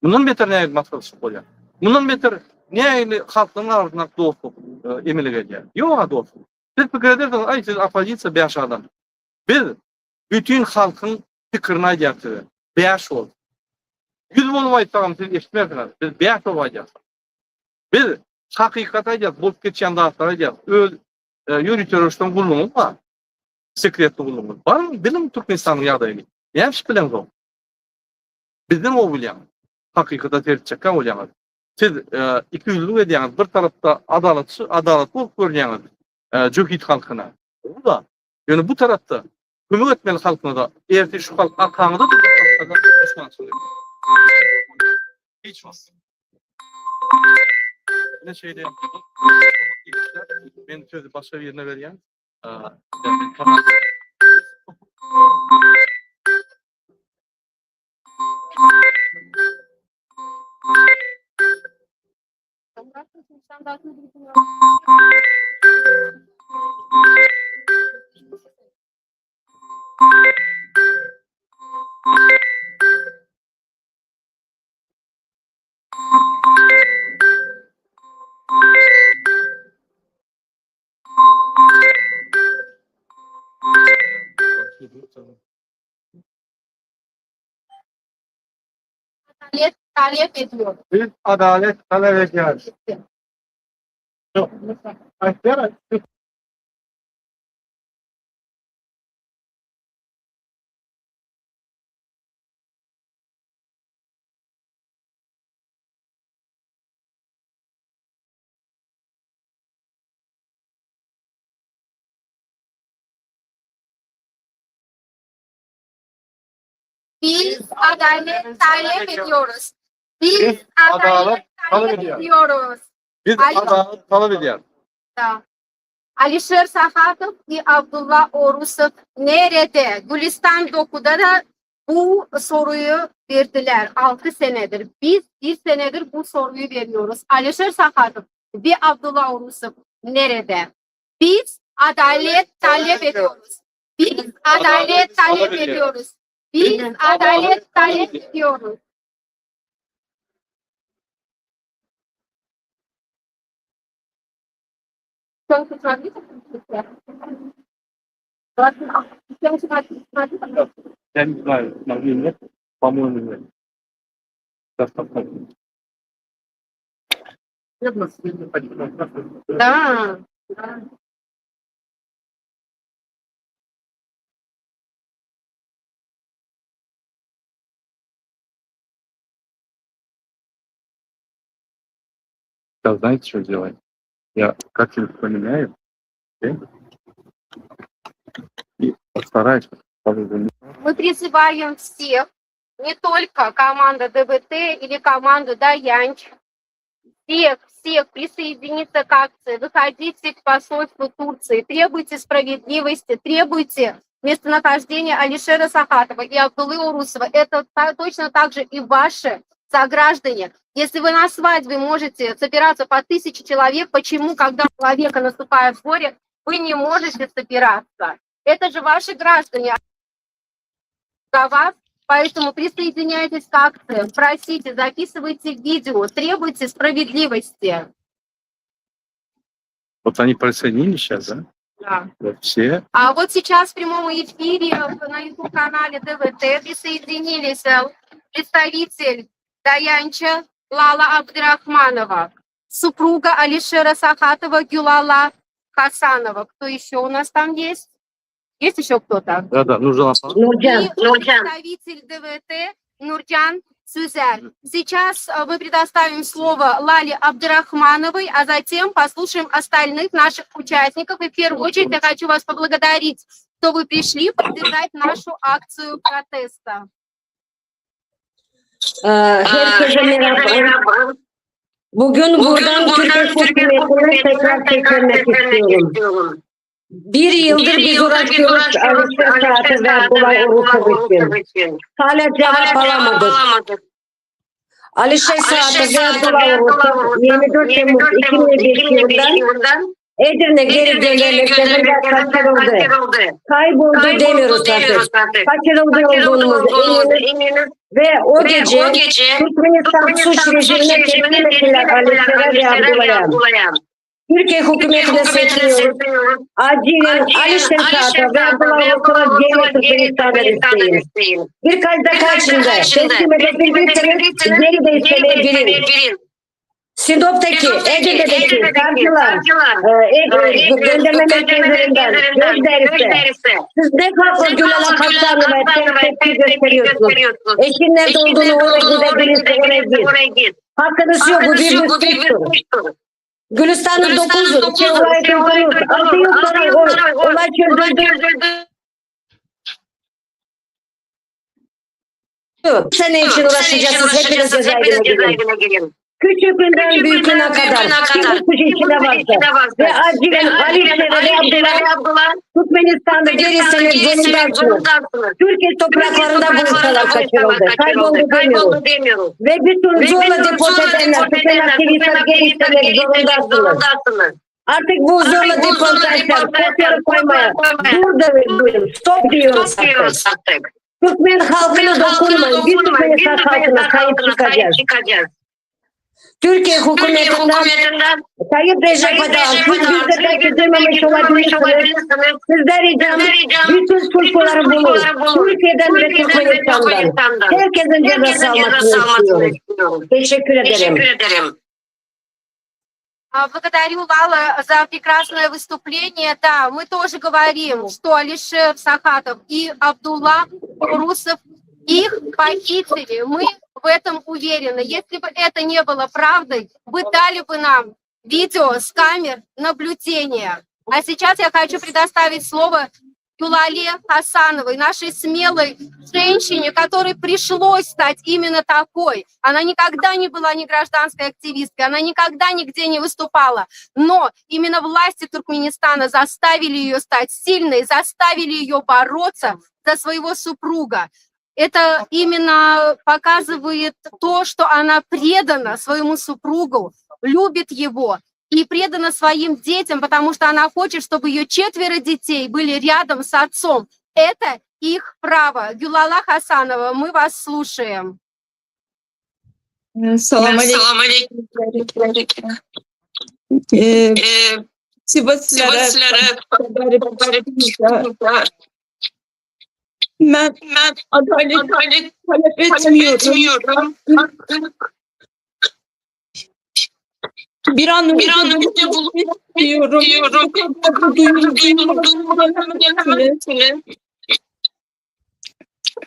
Bundan beter ne maskaraçılık oluyor? Bundan beter ne halkların arasında dostluk emilik ediyor? Yok dostluk. Siz fikir ederseniz ay siz opozisiya beş adam. Biz bütün halkın fikrini aytıyoruz. Beş ol. 100 bolup aytsam siz eşitmezsiniz. Biz beş olup aytıyoruz. Biz hakikat aytıyoruz. Bolup ketken dağıtlar aytıyoruz. Öz yürütörüşten kulluğumuz var. Sekretli kulluğumuz. Var mı? Bilim Türkmenistan'ın yağdayını. Yemş bilemiz o. Bizden o bilen. Hakikata ters çeken olacağız. Siz iki yüzlük ediyorsunuz. Bir tarafta adalet bulup göreceğiniz. Cöhit halkına. O da. Yani bu tarafta kömek etmeli halkına da. Eğer şu halk arkanıda da bu halkta da düşman söylüyor. Hiç var. Ne şeyde yapıyordum. Ben sözü başka bir yerine vereyim. Talep ediyor. Biz adalet talep ediyoruz. Biz adalet talep ediyoruz. Biz adalet adalet talep talep ediyoruz. ediyoruz. Biz adalet talep ediyoruz. Alişer Sahatov ve Abdullah Orusov nerede? Gülistan Doku'da da bu soruyu verdiler 6 senedir. Biz 1 senedir bu soruyu veriyoruz. Alişer Sahatov ve Abdullah Orusov nerede? Biz adalet talep ediyoruz. Biz adalet talep ediyoruz. Biz adalet talep ediyoruz. Я не знаю, могли нет, по-моему, нет. Достаточно. Да. Сейчас знаете, что делать? Я как-нибудь поменяю, окей? И постараюсь. Мы призываем всех, не только команду ДБТ или команду Даянч, всех присоединиться к акции, выходите к посольству Турции, требуйте справедливости, требуйте местонахождения Алишера Сахатова и Абдуллы Урусова. Это точно так же и ваше сограждане, если вы на свадьбе можете собираться по 1000 человек, почему, когда у человека наступает горе, вы не можете собираться? Это же ваши граждане. За вас, поэтому присоединяйтесь к акциям, просите, записывайте видео, требуйте справедливости. Вот они присоединились сейчас, да? Да. Вот все. А вот сейчас в прямом эфире на YouTube-канале ДВТ присоединились представитель Даянча Лала Абдрахманова, супруга Алишера Сахатова Гюлала Хасанова. Кто еще у нас там есть? Есть еще кто-то? Да, Нуржан. И представитель ДВТ Нурджан Сюзер. Сейчас мы предоставим слово Лале Абдрахмановой, а затем послушаем остальных наших участников. И в первую очередь я хочу вас поблагодарить, что вы пришли поддержать нашу акцию протеста. Herkese merhaba. Bugün buradan Türkiye hükümetine tekrar teşekkür istiyorum. Bir yıldır biz uğraşıyoruz Alişer Saat'ı ve Abdullah Urukov için. Hala cevap alamadık. Alişer Saat'ı ve Abdullah Urukov 24 Temmuz 2005 yılından Edirne geri dönerek gözünden kaçırıldı. Kayboldu demiyoruz artık. Kaçırıldı olduğumuzu eminiz. Ve o gece Türkmenistan suç rejimine teslim ettiler Alişer'e ve Abdullah'a. Türkiye hükümetine sesleniyoruz. Acilen Alişer Saat'a ve Abdullah Urukova geri Türkmenistan'a isteyin. Birkaç dakika içinde teslim edebildiyseniz geri de istemeyebiliriz. Sinop'taki, Edirne'deki savcılar, gönderme merkezlerinden gözlerse, siz ne farklı Gülala Hasan'la tepki gösteriyorsunuz. Eşin nerede olduğunu oraya gidebilirse oraya git. Hakkınız yok, bu bir suçtur. Gülistan'ın 9 yıl, olay çözülüyor. 6 yıl sonra olay çözüldü. Sene için uğraşacaksınız, hepiniz cezaevine girin. Küçükünden büyüküne kadar kim suç içine varsa ve acilen Alişer'e ve Abdullah Türkmenistan'da gerisiniz zorundasınız. Türkiye topraklarında buluşarak kaçırıldı. Kayboldu demiyoruz. Ve bütün zorla deport edenler, tutan aktivistler geri zorundasınız. Artık bu zorla deportasyon, kopyalı koymaya durdurun, stop diyoruz artık. Türkmen halkına dokunmayın. Biz Türkmenistan halkına sahip çıkacağız. Türkiye hükümetinden Tayyip Recep Erdoğan, siz bizde belki duymamış olabilirsiniz. Sizden ricam bütün suçluları bulun. Türkiye'den ve Türkmenistan'dan. Herkesin cezası almasını istiyorum. Teşekkür ederim. Благодарю, Лала, за прекрасное выступление. Да, мы тоже говорим, что Алишер Сахатов и Абдулла Урусов, их похитили. Мы в этом уверены. Если бы это не было правдой, вы дали бы нам видео с камер наблюдения. А сейчас я хочу предоставить слово Гюлале Хасановой, нашей смелой женщине, которой пришлось стать именно такой. Она никогда не была ни гражданской активисткой, она никогда нигде не выступала. Но именно власти Туркменистана заставили ее стать сильной, заставили ее бороться за своего супруга. Это именно показывает то, что она предана своему супругу, любит его и предана своим детям, потому что она хочет, чтобы ее 4 детей были рядом с отцом. Это их право. Гюлала Хасанова, мы вас слушаем. Салам алейкум. Ben adalet talep etmiyorum. Bir an önce bulmak istiyorum.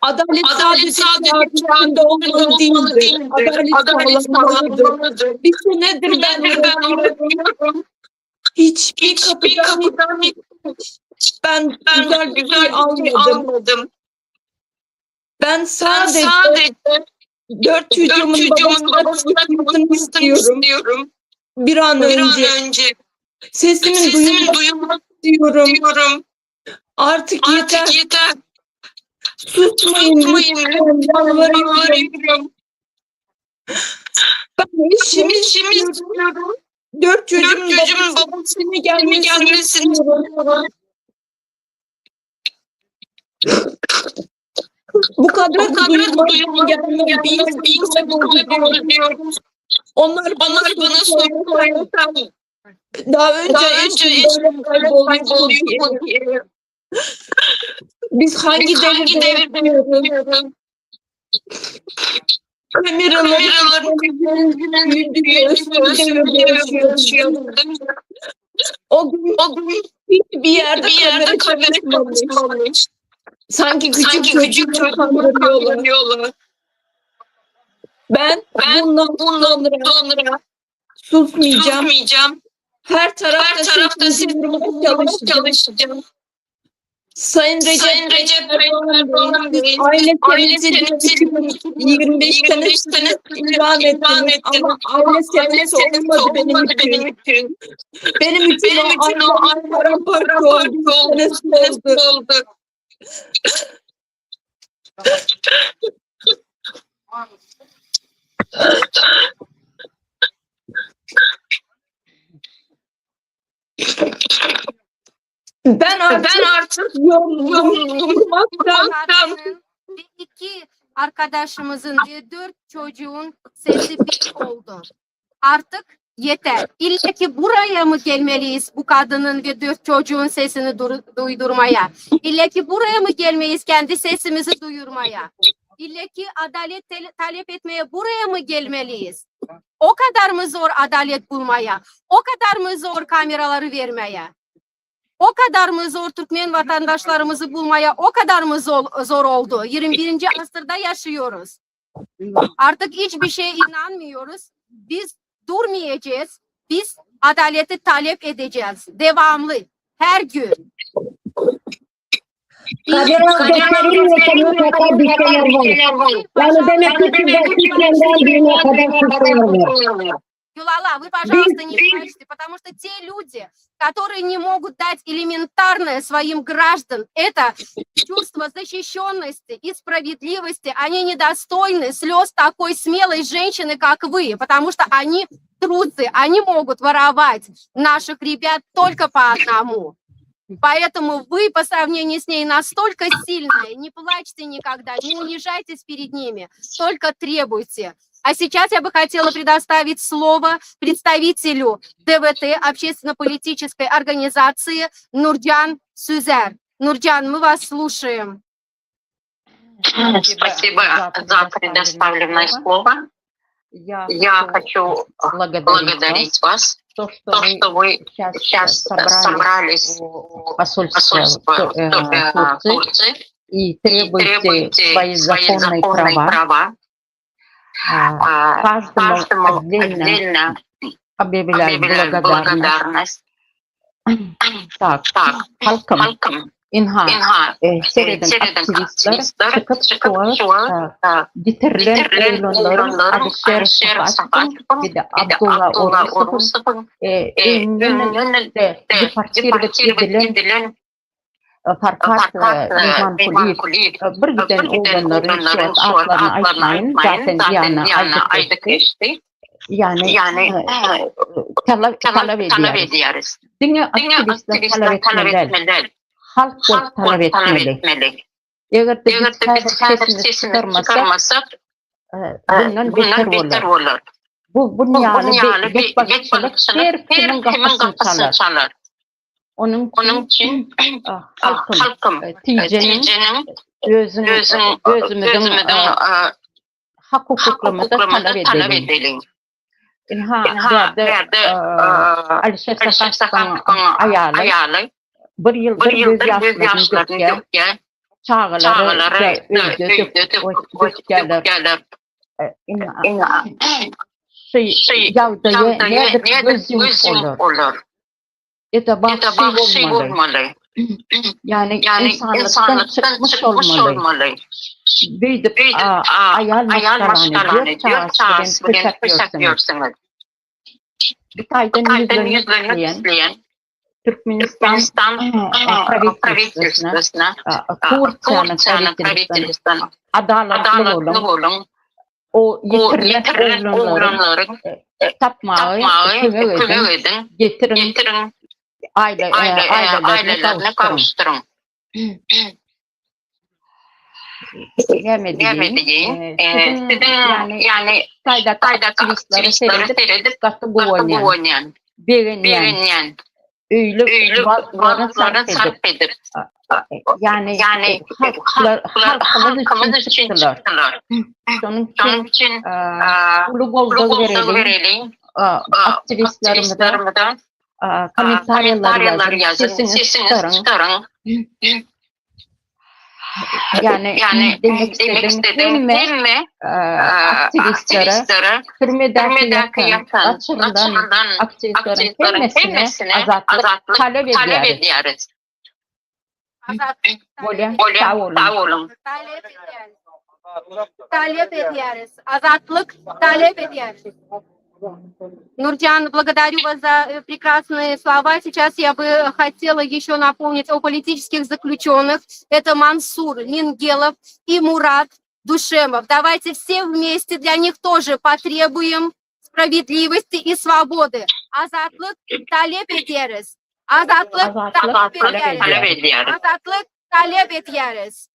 Adalet sadece kağıtında olmalı değildir. Adalet sağlamalıdır. Bir senedir ben uğraşıyorum. Hiçbir kapıdan ben güzel bir şey almadım. Ben sadece 4 çocuğumun babasına kavuşmasını istiyorum. Bir an önce. Sesimin duyulmak istiyorum. Artık yeter. Susmayın. Yalvarıyorum. Ben eşimi istiyorum. 4 çocuğumun babasına gelmesini istiyorum. Bu kadar duygularım gelmiyor. Bir diyorum. Onlar bana soruyor. Daha önce eşim kayboluyor diye. Biz hangi devirde yaşıyoruz? Kameraların o gün bir yerde kamera çalışmamış. Sanki küçük çocuğu kandırıyorlar. Ben bundan sonra susmayacağım. Her tarafta sesimi çalışacağım. Sayın Recep Erdoğan Bey, aile temsilcisi 25 sene ilan ettiniz ama aile sevgisi olmadı benim için. Benim için o aile paramparça oldu, senesi oldu. Ben artık yorulmaktan Ve iki arkadaşımızın ve 4 çocuğun sesi bir oldu. Artık yeter. İlla ki buraya mı gelmeliyiz bu kadının ve 4 çocuğun sesini duydurmaya? İlla ki buraya mı gelmeyiz kendi sesimizi duyurmaya? İlla ki adalet talep etmeye buraya mı gelmeliyiz? O kadar mı zor adalet bulmaya? O kadar mı zor kameraları vermeye? O kadar mı zor Türkmen vatandaşlarımızı bulmaya? O kadar mı zor oldu? 21. asırda yaşıyoruz. Artık hiçbir şeye inanmıyoruz. Biz durmayacağız. Biz adaleti talep edeceğiz. Devamlı. Her gün. Kadir Göster'in yaşamına kadar bir şeyler var. Yani demek ki Türkiye'den birine kadar suçlar var. Юлала, вы, пожалуйста, не плачьте, потому что те люди, которые не могут дать элементарное своим гражданам, это чувство защищенности и справедливости, они недостойны слез такой смелой женщины, как вы, потому что они трусы, они могут воровать наших ребят только по одному. Поэтому вы по сравнению с ней настолько сильные, не плачьте никогда, не унижайтесь перед ними, только требуйте. А сейчас я бы хотела предоставить слово представителю ТВТ, общественно-политической организации Нурджан Сюзер. Нурджан, мы вас слушаем. Спасибо за предоставленное слово. Я хочу благодарить вас, то, что вы сейчас собрались в посольство Турции и требуете свои законные права. Каждому отдельно объявляю благодарность. Так, halkım, İnha, seriden aktivistler çıkıp getirilen oyunların Alişer Safat'ın bir de Abdullah Orus'un önünde departiyle Farkat İlhan Kuliyev birden oğlanların şu adlarını açmayın. Zaten Diana aydık geçti. Yani talep ediyoruz. Dünya aktivistler talep etmeli. Halk da talep etmeli. Eğer de biz sesini çıkarmasak bundan beter olur. Bu bunyalı bir bakışçılık her kimin kafasını çalar. Onun için halkım, TC'nin gözümüzün hak hukuklarımızı talep edelim. Verdi Alişer Safat'ın ayalı bir yıldır göz yaşlarını döküyor. Çağları döküyorlar. Yağdaya nedir gözüm olur. Это vahşi olmalı. Yani insanlıktan çıkmış olmalı. Büyüdüp ayal maşkalanı diyor, çağısını bıçaklıyorsunuz. Bir taydan yüzlerini izleyen Türkmenistan правительствосuna, Турцияның правительствосuna adaletli olun. o O yitiren yitiren oğlanların oğlanların tapmağı, tapmağı, kıvı edin, getirin getirin, ailelerine ailelerine kavuşturun. kavuşturun. Yemediğin, Sizin yani saydak saydak aktivistleri aktivistleri seyredip seyredip katı katı bu oynayan, oynayan, bilinyen, bilinyen, öylü varlıkların varlıkların sarf edip, sarf edip, yani halkımız için çıktılar. Onun onun için için ulu Ulu golda Golda verelim, verelim, aktivistlerimize aktivistlerimize komentaryalar yazın, sesini sesini çıkarın. çıkarın. Yani demek istediğim hem aktivistlere, hürmedaki yakan açırından aktivistlerin hepsine azatlık talep ediyoruz. Böyle sağ olun. Талеп ediyoruz. Azatlık talep ediyoruz. Нурджан, благодарю вас за прекрасные слова. Сейчас я бы хотела еще напомнить о политических заключенных. Это Мансур Мингелов и Мурат Душемов. Давайте все вместе для них тоже потребуем справедливости и свободы. Азатлык талеп ediyoruz. Азатлык talep ediyoruz. Азатлык talep ediyoruz.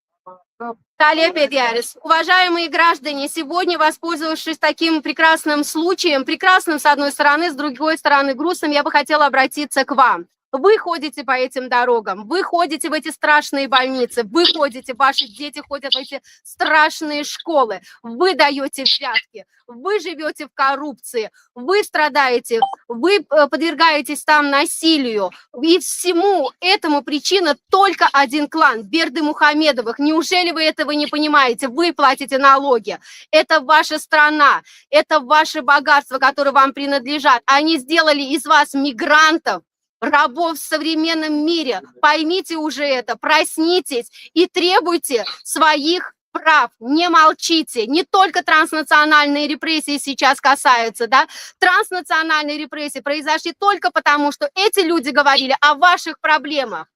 Талеп ediyoruz. Уважаемые граждане, сегодня, воспользовавшись таким прекрасным случаем, прекрасным с одной стороны, с другой стороны грустным, я бы хотела обратиться к вам. Вы ходите по этим дорогам, вы ходите в эти страшные больницы, вы ходите, ваши дети ходят в эти страшные школы, вы даете взятки, вы живете в коррупции, вы страдаете, вы подвергаетесь там насилию. И всему этому причина только один клан, Бердымухамедовых. Неужели вы этого не понимаете? Вы платите налоги. Это ваша страна, это ваше богатство, которое вам принадлежат. Они сделали из вас мигрантов, рабов в современном мире. Поймите уже это, проснитесь и требуйте своих прав. Не молчите. Не только транснациональные репрессии сейчас касаются, да? Транснациональные репрессии произошли только потому, что эти люди говорили о ваших проблемах,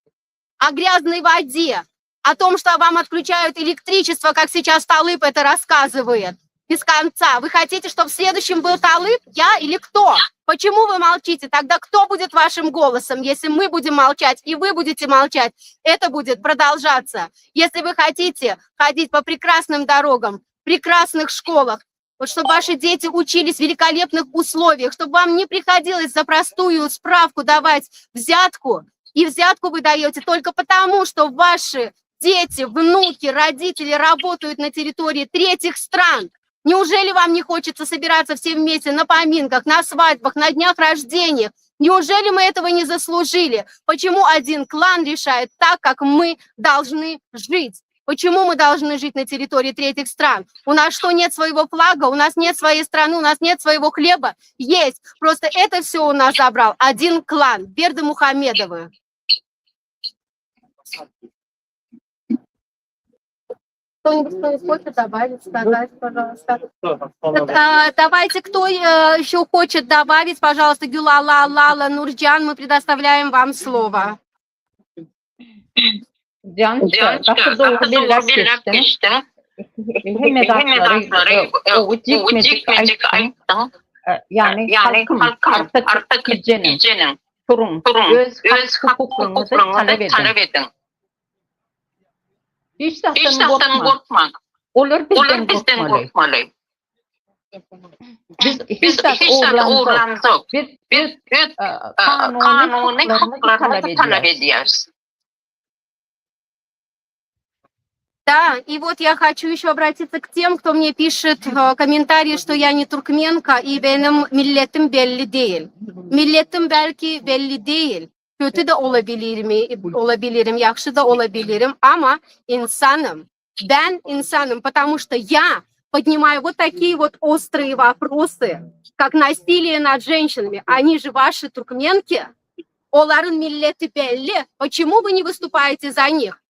о грязной воде, о том, что вам отключают электричество, как сейчас Талып это рассказывает. Без конца. Вы хотите, чтобы следующим был Талып? Я или кто? Почему вы молчите? Тогда кто будет вашим голосом? Если мы будем молчать и вы будете молчать, это будет продолжаться. Если вы хотите ходить по прекрасным дорогам, прекрасных школах, вот чтобы ваши дети учились в великолепных условиях, чтобы вам не приходилось за простую справку давать взятку, и взятку вы даете только потому, что ваши дети, внуки, родители работают на территории третьих стран. Неужели вам не хочется собираться все вместе на поминках, на свадьбах, на днях рождения? Неужели мы этого не заслужили? Почему один клан решает так, как мы должны жить? Почему мы должны жить на территории третьих стран? У нас что, нет своего флага? У нас нет своей страны? У нас нет своего хлеба? Есть. Просто это все у нас забрал один клан, Бердымухамедовы. Кто-нибудь хочет добавить, сказать, пожалуйста? Давайте, кто еще хочет добавить, пожалуйста, Гюлала, Лала, Нурджан, мы предоставляем вам слово. Can, kapı doğru bir laf geçtim. Hem edatları o gitmeyecek ayıptım. Yani halkım artık gecenin, turun, öz hukuklarımızı talep edin. Hiç zaten korkmak. Olur bizden korkmalı. Biz uğurlarımız yok. Biz kanuni haklarımızı talep ediyoruz. Да, и вот я хочу еще обратиться к тем, кто мне пишет в комментарии, что я не туркменка и benim milletim belli değil. Milletim belki belli değil. Kötü de olabilirim, yaxşı da olabilirim, ama insanım. Ben insanım, потому что я поднимаю вот такие вот острые вопросы, как насилие над женщинами. Они же ваши туркменки. Оларын milleti belli. Почему вы не выступаете за них?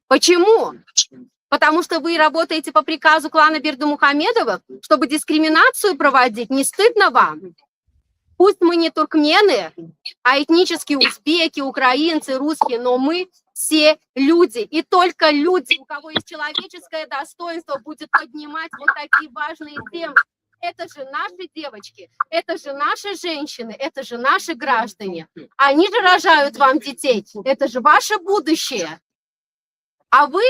Почему? Потому что вы работаете по приказу клана Бердымухамедовых, чтобы дискриминацию проводить? Не стыдно вам? Пусть мы не туркмены, а этнические узбеки, украинцы, русские, но мы все люди. И только люди, у кого есть человеческое достоинство, будет поднимать вот такие важные темы. Это же наши девочки, это же наши женщины, это же наши граждане. Они же рожают вам детей, это же ваше будущее. А вы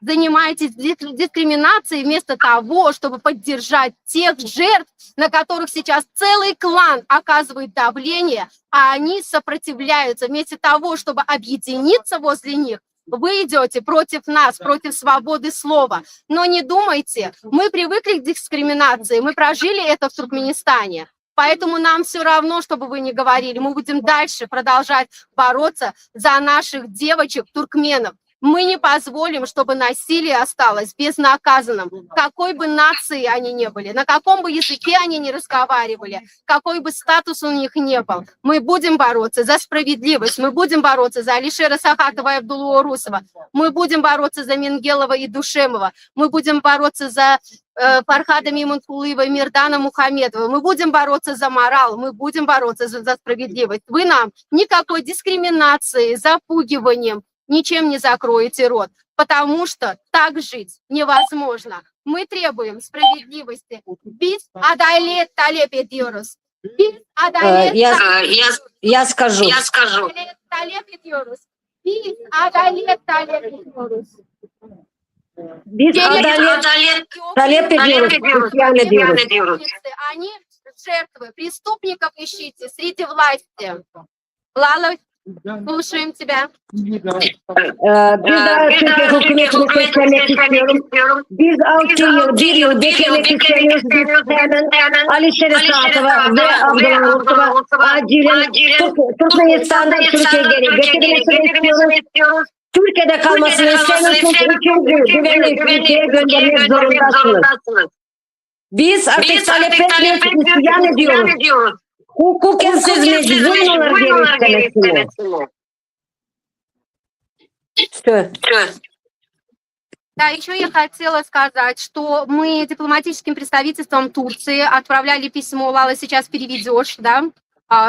занимаетесь дискриминацией вместо того, чтобы поддержать тех жертв, на которых сейчас целый клан оказывает давление, а они сопротивляются. Вместо того, чтобы объединиться возле них, вы идете против нас, против свободы слова. Но не думайте, мы привыкли к дискриминации, мы прожили это в Туркменистане. Поэтому нам все равно, что бы вы ни говорили, мы будем дальше продолжать бороться за наших девочек-туркменов. Мы не позволим, чтобы насилие осталось безнаказанным, какой бы нации они ни были, на каком бы языке они ни разговаривали, какой бы статус у них ни был. Мы будем бороться за справедливость, мы будем бороться за Алишера Сахатова и Абдуллу Орусова, мы будем бороться за Менгелова и Душемова, мы будем бороться за Фархада Мимонкулыева и Мирдана Мухамедова, мы будем бороться за мораль, мы будем бороться за справедливость. Вы нам никакой дискриминации, запугиванием, ничем не закроете рот, потому что так жить невозможно. Мы требуем справедливости. Biz adalet talep ediyoruz. Biz adalet Я скажу. talep ediyoruz. Biz adalet talep ediyoruz. Biz adalet talep ediyoruz, isyan ediyoruz. Они жертвы, преступников ищите среди власти. Лала, слушаем тебя. Bir daha Türkiye hükümetini seslenmek istiyorum. Biz 1 yıl beklemek istemiyoruz. Biz hemen Alişer Saatova ve Abdullah Ortova acilen Türkmenistan'dan Türkiye'ye getirilmesini istiyoruz. Türkiye'de kalmasını istemiyorsunuz. Üçüncü güvenli ülkeye göndermek zorundasınız. Biz artık talep etmiyoruz, isyan ediyoruz. Hukuken siz mecbur olarak geri istemezsiniz. Да, еще я хотела сказать, что мы дипломатическим представительством Турции отправляли письмо, Лала, сейчас переведешь, да,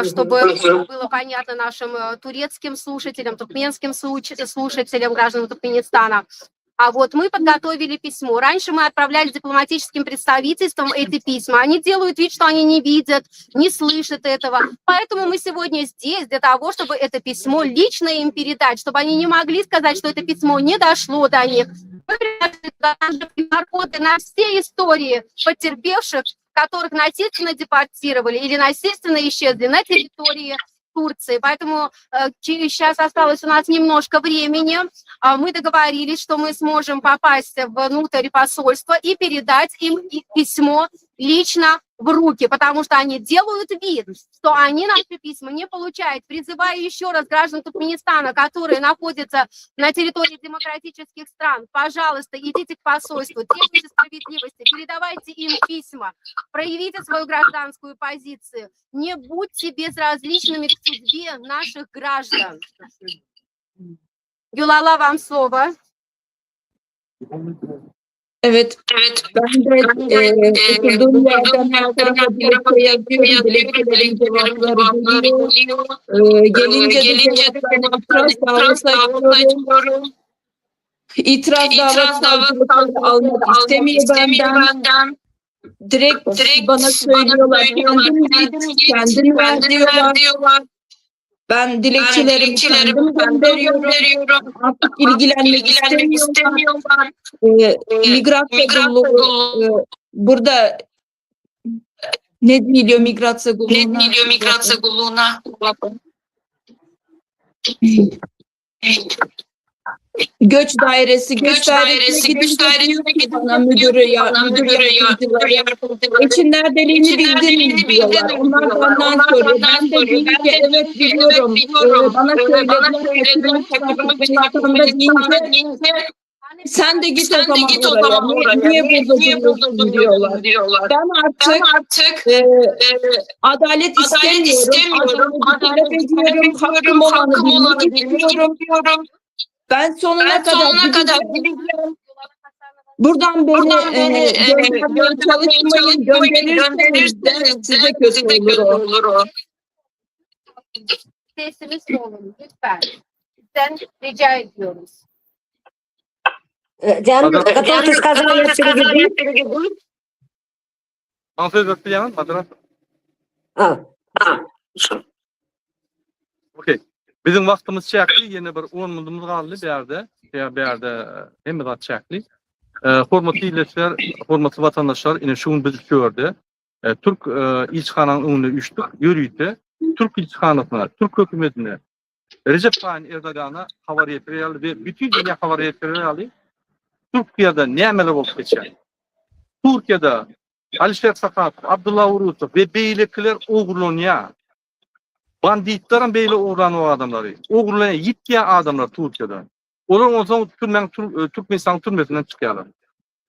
чтобы было понятно нашим турецким слушателям, туркменским слушателям, гражданам Туркменистана. А вот мы подготовили письмо. Раньше мы отправляли дипломатическим представительствам эти письма. Они делают вид, что они не видят, не слышат этого. Поэтому мы сегодня здесь для того, чтобы это письмо лично им передать, чтобы они не могли сказать, что это письмо не дошло до них. Мы приглашаем народы на все истории потерпевших, которых насильственно депортировали или насильственно исчезли на территории Турции. Поэтому сейчас осталось у нас немножко времени. Мы договорились, что мы сможем попасть внутрь посольства и передать им письмо лично в руки, потому что они делают вид, что они наши письма не получают. Призываю еще раз граждан Туркменистана, которые находятся на территории демократических стран, пожалуйста, идите к посольству, требуйте справедливости, передавайте им письма, проявите свою гражданскую позицию, не будьте безразличными к судьбе наших граждан. Гюлала, вам слово. Evet. Ben de oturduğum yerden her tarafa dilekçe yazıyorum. Dilekçelerin cevapları geliyor. Gelince de cevaplarına itiraz davası açıyorum. İtiraz davası almak istemiyor benden. Direkt bana söylüyorlar. Kendin ver diyorlar. Ben dilekçelerimi kendim gönderiyorum. Artık ilgilenmek istemiyorlar. Migrasya Gulluğu burada ne diliyor Migrasya Gulluğu'na? Göç dairesine gidince bana müdür yardımcıları için neredeliğini bildin diyorlar. Onlar benden soruyor. Ben de diyorum ki evet biliyorum. Bana söylediler deyince sen de git o zaman oraya. Niye burada diyorlar. Ben artık adalet istemiyorum. Adalet ediyorum. Hakkım olanı bilmek istiyorum. Ben sonuna kadar gideceğim. Buradan beni çalışmayın, gönderirseniz de size kötü olur o. Sesimiz olun lütfen. sizden rica ediyoruz. Готов ты сказал, я переведу? Ansız ötleyen madara. А, Okey. Bizim vaktimiz çekli. Yine bir 10 minutimiz kaldı bir yerde. Bir yerde hem de çekli. Hormatly illetler, hormatly vatandaşlar, yine şunu biz gördü. Türk ilçhananın önüne üçtük, yürüydü. Türk ilçhanasına, Türk hükümetine, Recep Tayyip Erdoğan'a haber getiriyor ve bütün dünya haber getiriyor. Türkiye'de ne ameller olup geçer? Türkiye'de Alişer Sakat, Abdullah Urutov ve beylikler uğurlanıyor. Banditlerin beyle uğranan o adamları. Uğurlanıyor, yitkiye adamlar Türkiye'de. Onlar o zaman Türkmenistan türmesinden çıkıyorlar.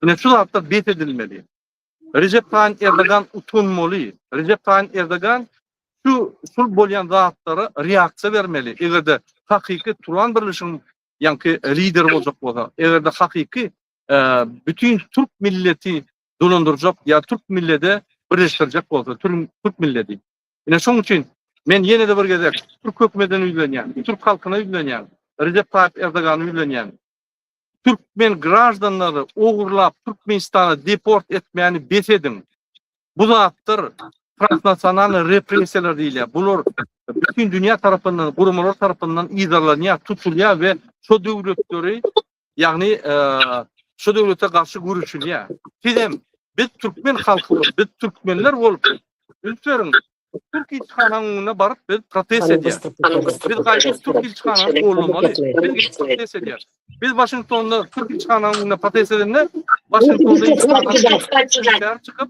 Yine şu hatta bet edilmeli. Recep Tayyip Erdoğan utunmalı. Recep Tayyip Erdoğan şu bolyan zatlara reaksiya vermeli. Eğer de hakiki Turan Birleşi'nin yankı lideri olacak olsa, eğer de hakiki bütün Türk milleti dolandıracak ya Türk milleti birleştirecek olsa, Türk milleti. Yine şunun için ben yine de bir gezek Türk hükümetine yükleniyen, Türk halkına yükleniyen, Recep Tayyip Erdoğan'a yükleniyen, Türkmen grajdanları uğurlap Türkmenistan'a deport etmeyeni betedim. Bu zattır transnasyonal represiyalar değil ya. Bunlar bütün dünya tarafından, kurumlar tarafından idarlanıyor, tutuluyor ve şu devletleri yani şu devlete karşı görüşülüyor. Dedim, biz Türkmen halkı, biz Türkmenler olup, ülkelerin Türk ilçhananına barıp biz protest ediyor. Biz gayet Türk ilçhananı olmalı. Biz protest ediyor. Biz Washington'da Türk ilçhananına protest edenler, Washington'da ilçhananına çıkıp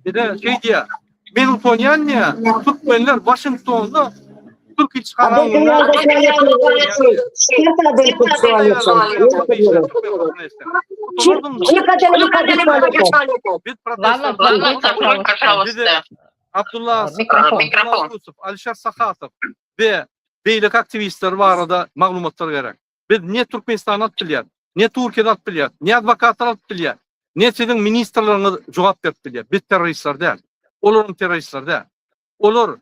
bir de şey diyor, ben utanıyan ya, Türkmenler Washington'da Türk ilçhananına Abdullah Yusuf, Alişer Sakatov ve beylik aktivistleri var arada maglumatlar gerek. Biz ne Türkmenistan'ı atılıyor, ne Türkiye'de atılıyor, ne advokatlar atılıyor, ne sizin ministerlerine cevap vertiliyor. Biz teröristler değil. Olurun teröristler değil. Olur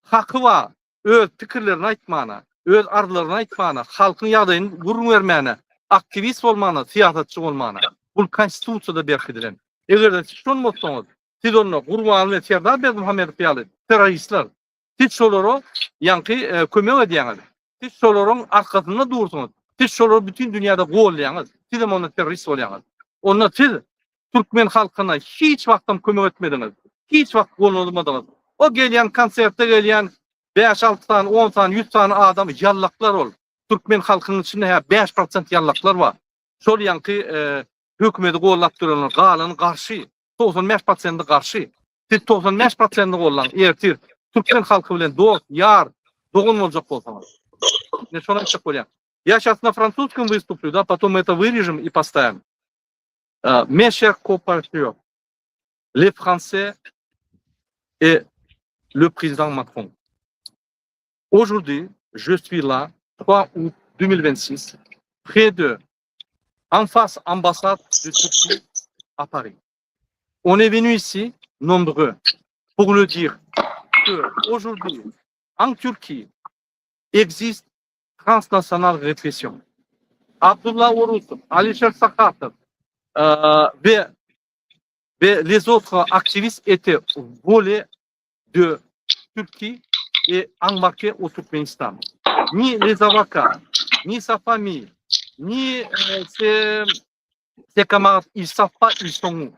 hakkı var, öz fikirlerini aytmana, öz arzularını aytmana, halkın yağdayını vurun vermeyene, aktivist olmana, siyasetçi olmana. Bu konstitusiyada berkidilen. Eğer de siz olmazsanız, siz onu kurban ve serdar bir Muhammed Piyalı, teröristler, siz şoları yankı kömek ediyorsunuz. Siz şoların arkasında durursunuz. Siz şoları bütün dünyada kovalayasınız. Siz de onu terörist oluyorsunuz. Onunla siz Türkmen halkına hiç vaktim kömek etmediniz. Hiç vakit olmadınız. O gelen konserte gelen 5-6 tane, 10 tane, 100 tane adam yallaklar ol. Türkmen halkının içinde 5% yallaklar var. Şol yankı hükümeti qollap duranlar, qalanın qarşı, 95% qarşı. Siz 95% qollan, ertir. Türkmen halkı bilen dost, yar, doğun olacak bolsanız. Ne şuna açık qo'yam. Я сейчас на французском выступлю, да, потом это вырежем и поставим. Mes chers compatriotes, les Français et le président Macron. Aujourd'hui, je suis là, 3 août 2026, près de, en face ambassade de Turquie à Paris. On est venu ici, nombreux, pour le dire qu'aujourd'hui, en Turquie, existe transnationale répression. Abdullah Urutov, Alişer Sakatov ve les autres activistes étaient volés de Turquie et embarqués au Turkménistan. Ni les avocats, ni sa famille, ni ses camarades, ils ne savent pas ils sont où.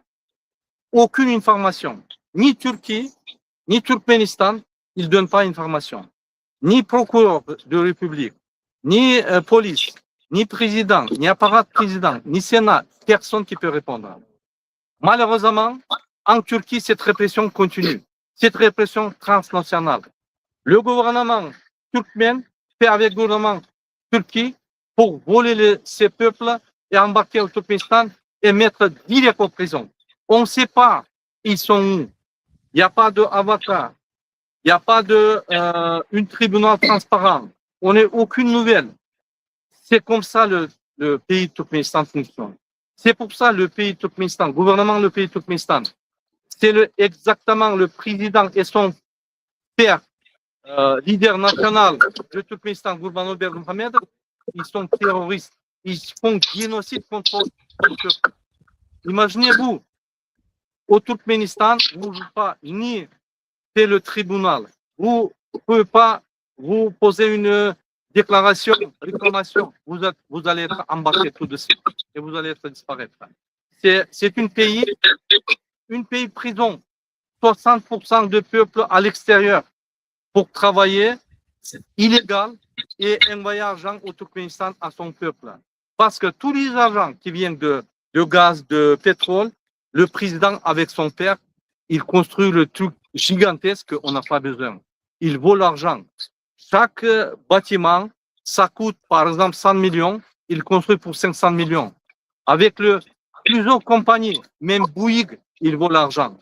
Aucune information. Ni Turquie, ni Turkménistan, ils ne donnent pas d'information. Ni procureur de République, ni police, ni président, ni apparat président, ni Sénat, personne qui peut répondre. Malheureusement, en Turquie, cette répression continue. Cette répression transnationale. Le gouvernement turkmène fait avec le gouvernement turc pour voler ces peuples et embarquer au Turkménistan et mettre direct en prison. On ne sait pas ils sont où. Il n'y a pas d'avocat. Il n'y a pas de tribunal transparent. On n'a aucune nouvelle. C'est comme ça le pays Turkménistan fonctionne. C'est pour ça le pays Turkménistan, le gouvernement du pays Turkménistan, c'est exactement le président et son père, leader national de Turkménistan, Gurbanguly Berdimuhamedov, ils sont terroristes. Ils font génocide contre son peuple. Imaginez-vous, au Turkménistan, vous ne pouvez pas ni faire le tribunal, vous ne pouvez pas vous poser une déclaration, réclamation, vous allez être embarqué tout de suite et vous allez être disparaître. C'est un pays prison. 60% de peuple à l'extérieur pour travailler, c'est illégal, et envoyer l'argent au Turkménistan à son peuple. Parce que tous les argents qui viennent de gaz, de pétrole, le président avec son père, il construit le truc gigantesque qu'on n'a pas besoin. Il vaut l'argent. Chaque bâtiment, ça coûte par exemple 100 millions, il construit pour 500 millions. Avec plusieurs compagnies, même Bouygues, il vaut l'argent.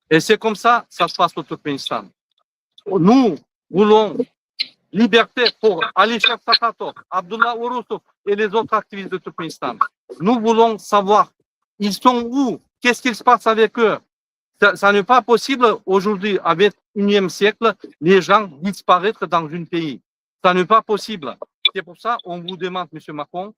Et c'est comme ça se passe au Turkménistan. Nous voulons liberté pour Alisher Sakhatov, Abdullah Urusov et les autres activistes de Turkménistan. Nous voulons savoir, ils sont où? Qu'est-ce qui se passe avec eux? Ça n'est pas possible aujourd'hui, avec le 21e siècle, les gens disparaître dans un pays. Ça n'est pas possible. C'est pour ça qu'on vous demande, M. Macron,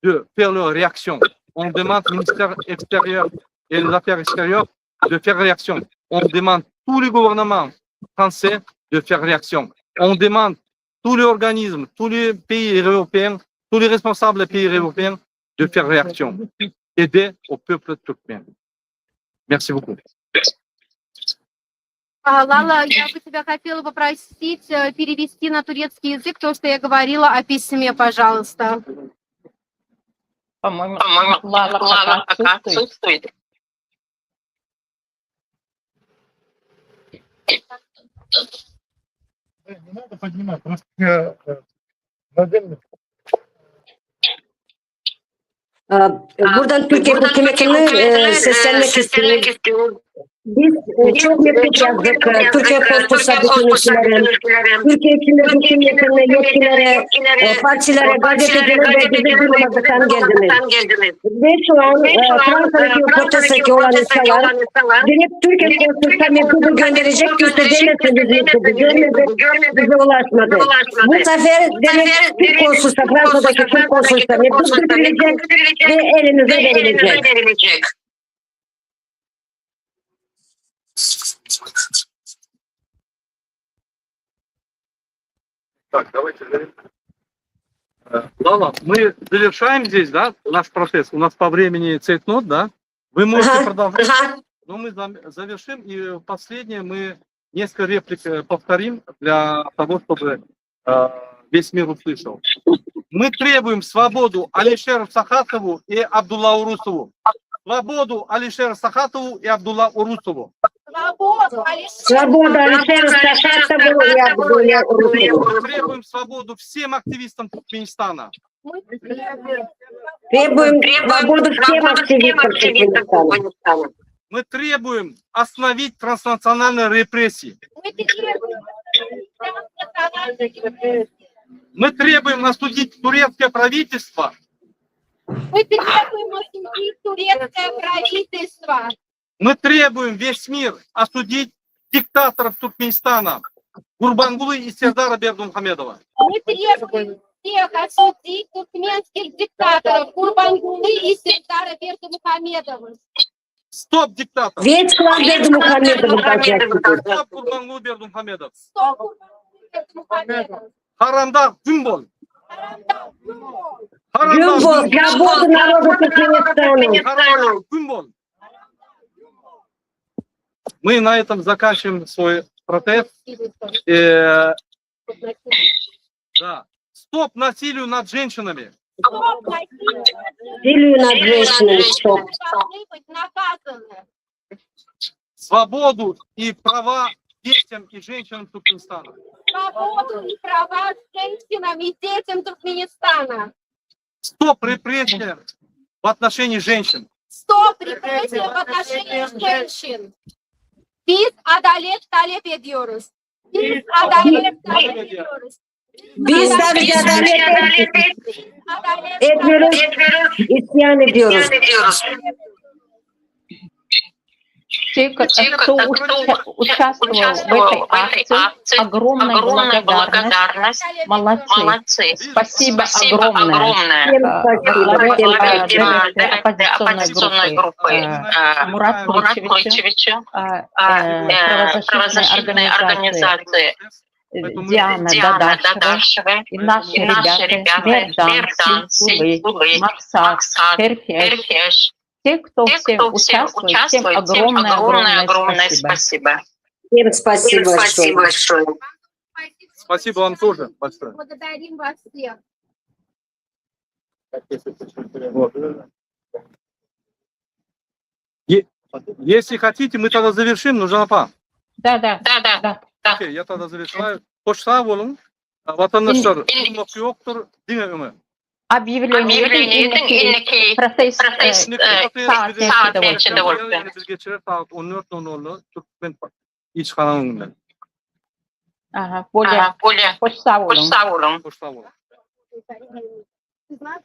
de faire leur réaction. On demande au ministère extérieur et des Affaires extérieures de faire réaction. On demande tous les gouvernements français de faire réaction. On demande tous les organismes, tous les pays européens, tous les responsables des pays européens de faire réaction. Aider au peuple turkmène. Merci beaucoup. Лала, я бы тебя хотела попросить перевести на турецкий язык то, что я говорила о письме, пожалуйста. По-моему, Лала пока отсутствует. Не надо поднимать, просто я модельный. Buradan Türkiye hükümetine seslenmek istiyorum. Biz çok mektup yazdık Türkiye Posta hükümetlerine, Türkiye hükümetine, yetkililere, partilere, gazetecilere ve bizi duymadıktan geldiniz. Ve şu an Fransa'daki Posta'daki olan insanlar gelip Türkiye Posta'ya mektubu gönderecek, gösterecekse biz mektubu görmedik, bize ulaşmadı. Bu sefer Türk Konsolosluğu, Fransa'daki Türk Konsolosluğu'na mektup gönderilecek ve elinize verilecek. Так, давайте. Лала, мы завершаем здесь, да, наш процесс. У нас по времени цейтнот, да? Вы можете продолжать. Но мы завершим, и последнее мы несколько реплик повторим для того, чтобы весь мир услышал. Мы требуем свободу Алишеру Сахатову и Абдулла Урусову. Свободу Алишеру Сахатову и Абдулла Урусову. Свобода Алишеру Сахатову и Абдулла Урусову. Мы требуем свободу всем активистам Туркменистана. Требуем свободу всем активистам Туркменистана. Мы требуем остановить транснациональные репрессии. Мы требуем осудить турецкое правительство. Мы требуем осудить турецкое правительство. Мы требуем весь мир осудить диктаторов Туркменистана, Гурбангулы и Сердара Бердымухамедова. Мы требуем всех осудить туркменских диктаторов Гурбангулы и Сердара Бердымухамедова. Стоп, диктатор! Весь клан Бердымухамедова. Стоп, Гурбангулы Бердымухамедов! Стоп, Гурбангулы Бердымухамедов! Харамда Гюмбол! Гюмбол, свобода народа Туркменистана! Харамда Гюмбол! Мы на этом заканчиваем свой протест. Да. Стоп насилию над женщинами. Насилию над женщинами. Стоп. Должны быть наказаны. Свободу и права детям и женщинам Туркменистана. Свободу и права женщинам и детям Туркменистана. Стоп репрессиям в отношении женщин. Стоп репрессиям в отношении женщин. Biz adalet talep ediyoruz. Biz adalet talep ediyoruz. Biz de adalet etmiyoruz, isyan ediyoruz. Кто участвовал в этой акции, огромная благодарность. Молодцы. Спасибо огромное. Всем спасибо. Всем спасибо. Оппозиционной группы Мурат Куличевичу, правозащитной организации Диана Дадашевой и наши ребята Мердан, Силы, Максат, Перхеш. Те, кто всем участвует, всем огромное спасибо. Всем спасибо большое. Спасибо вам тоже большое. Благодарим вас всех. Если хотите, мы тогда завершим, Нуржан апа. Да. Okey, ya da zavirşler. Hoş sağ olun. Vatandaşlar, yok yoktur, değil mi? Объявление иллики процесс saat içinde olsun. Yani biz geçirir saat 14.00'lu Türkmen iç kanalında. Ага, более. Hoş sağ olun. Hoş sağ olun. Из нас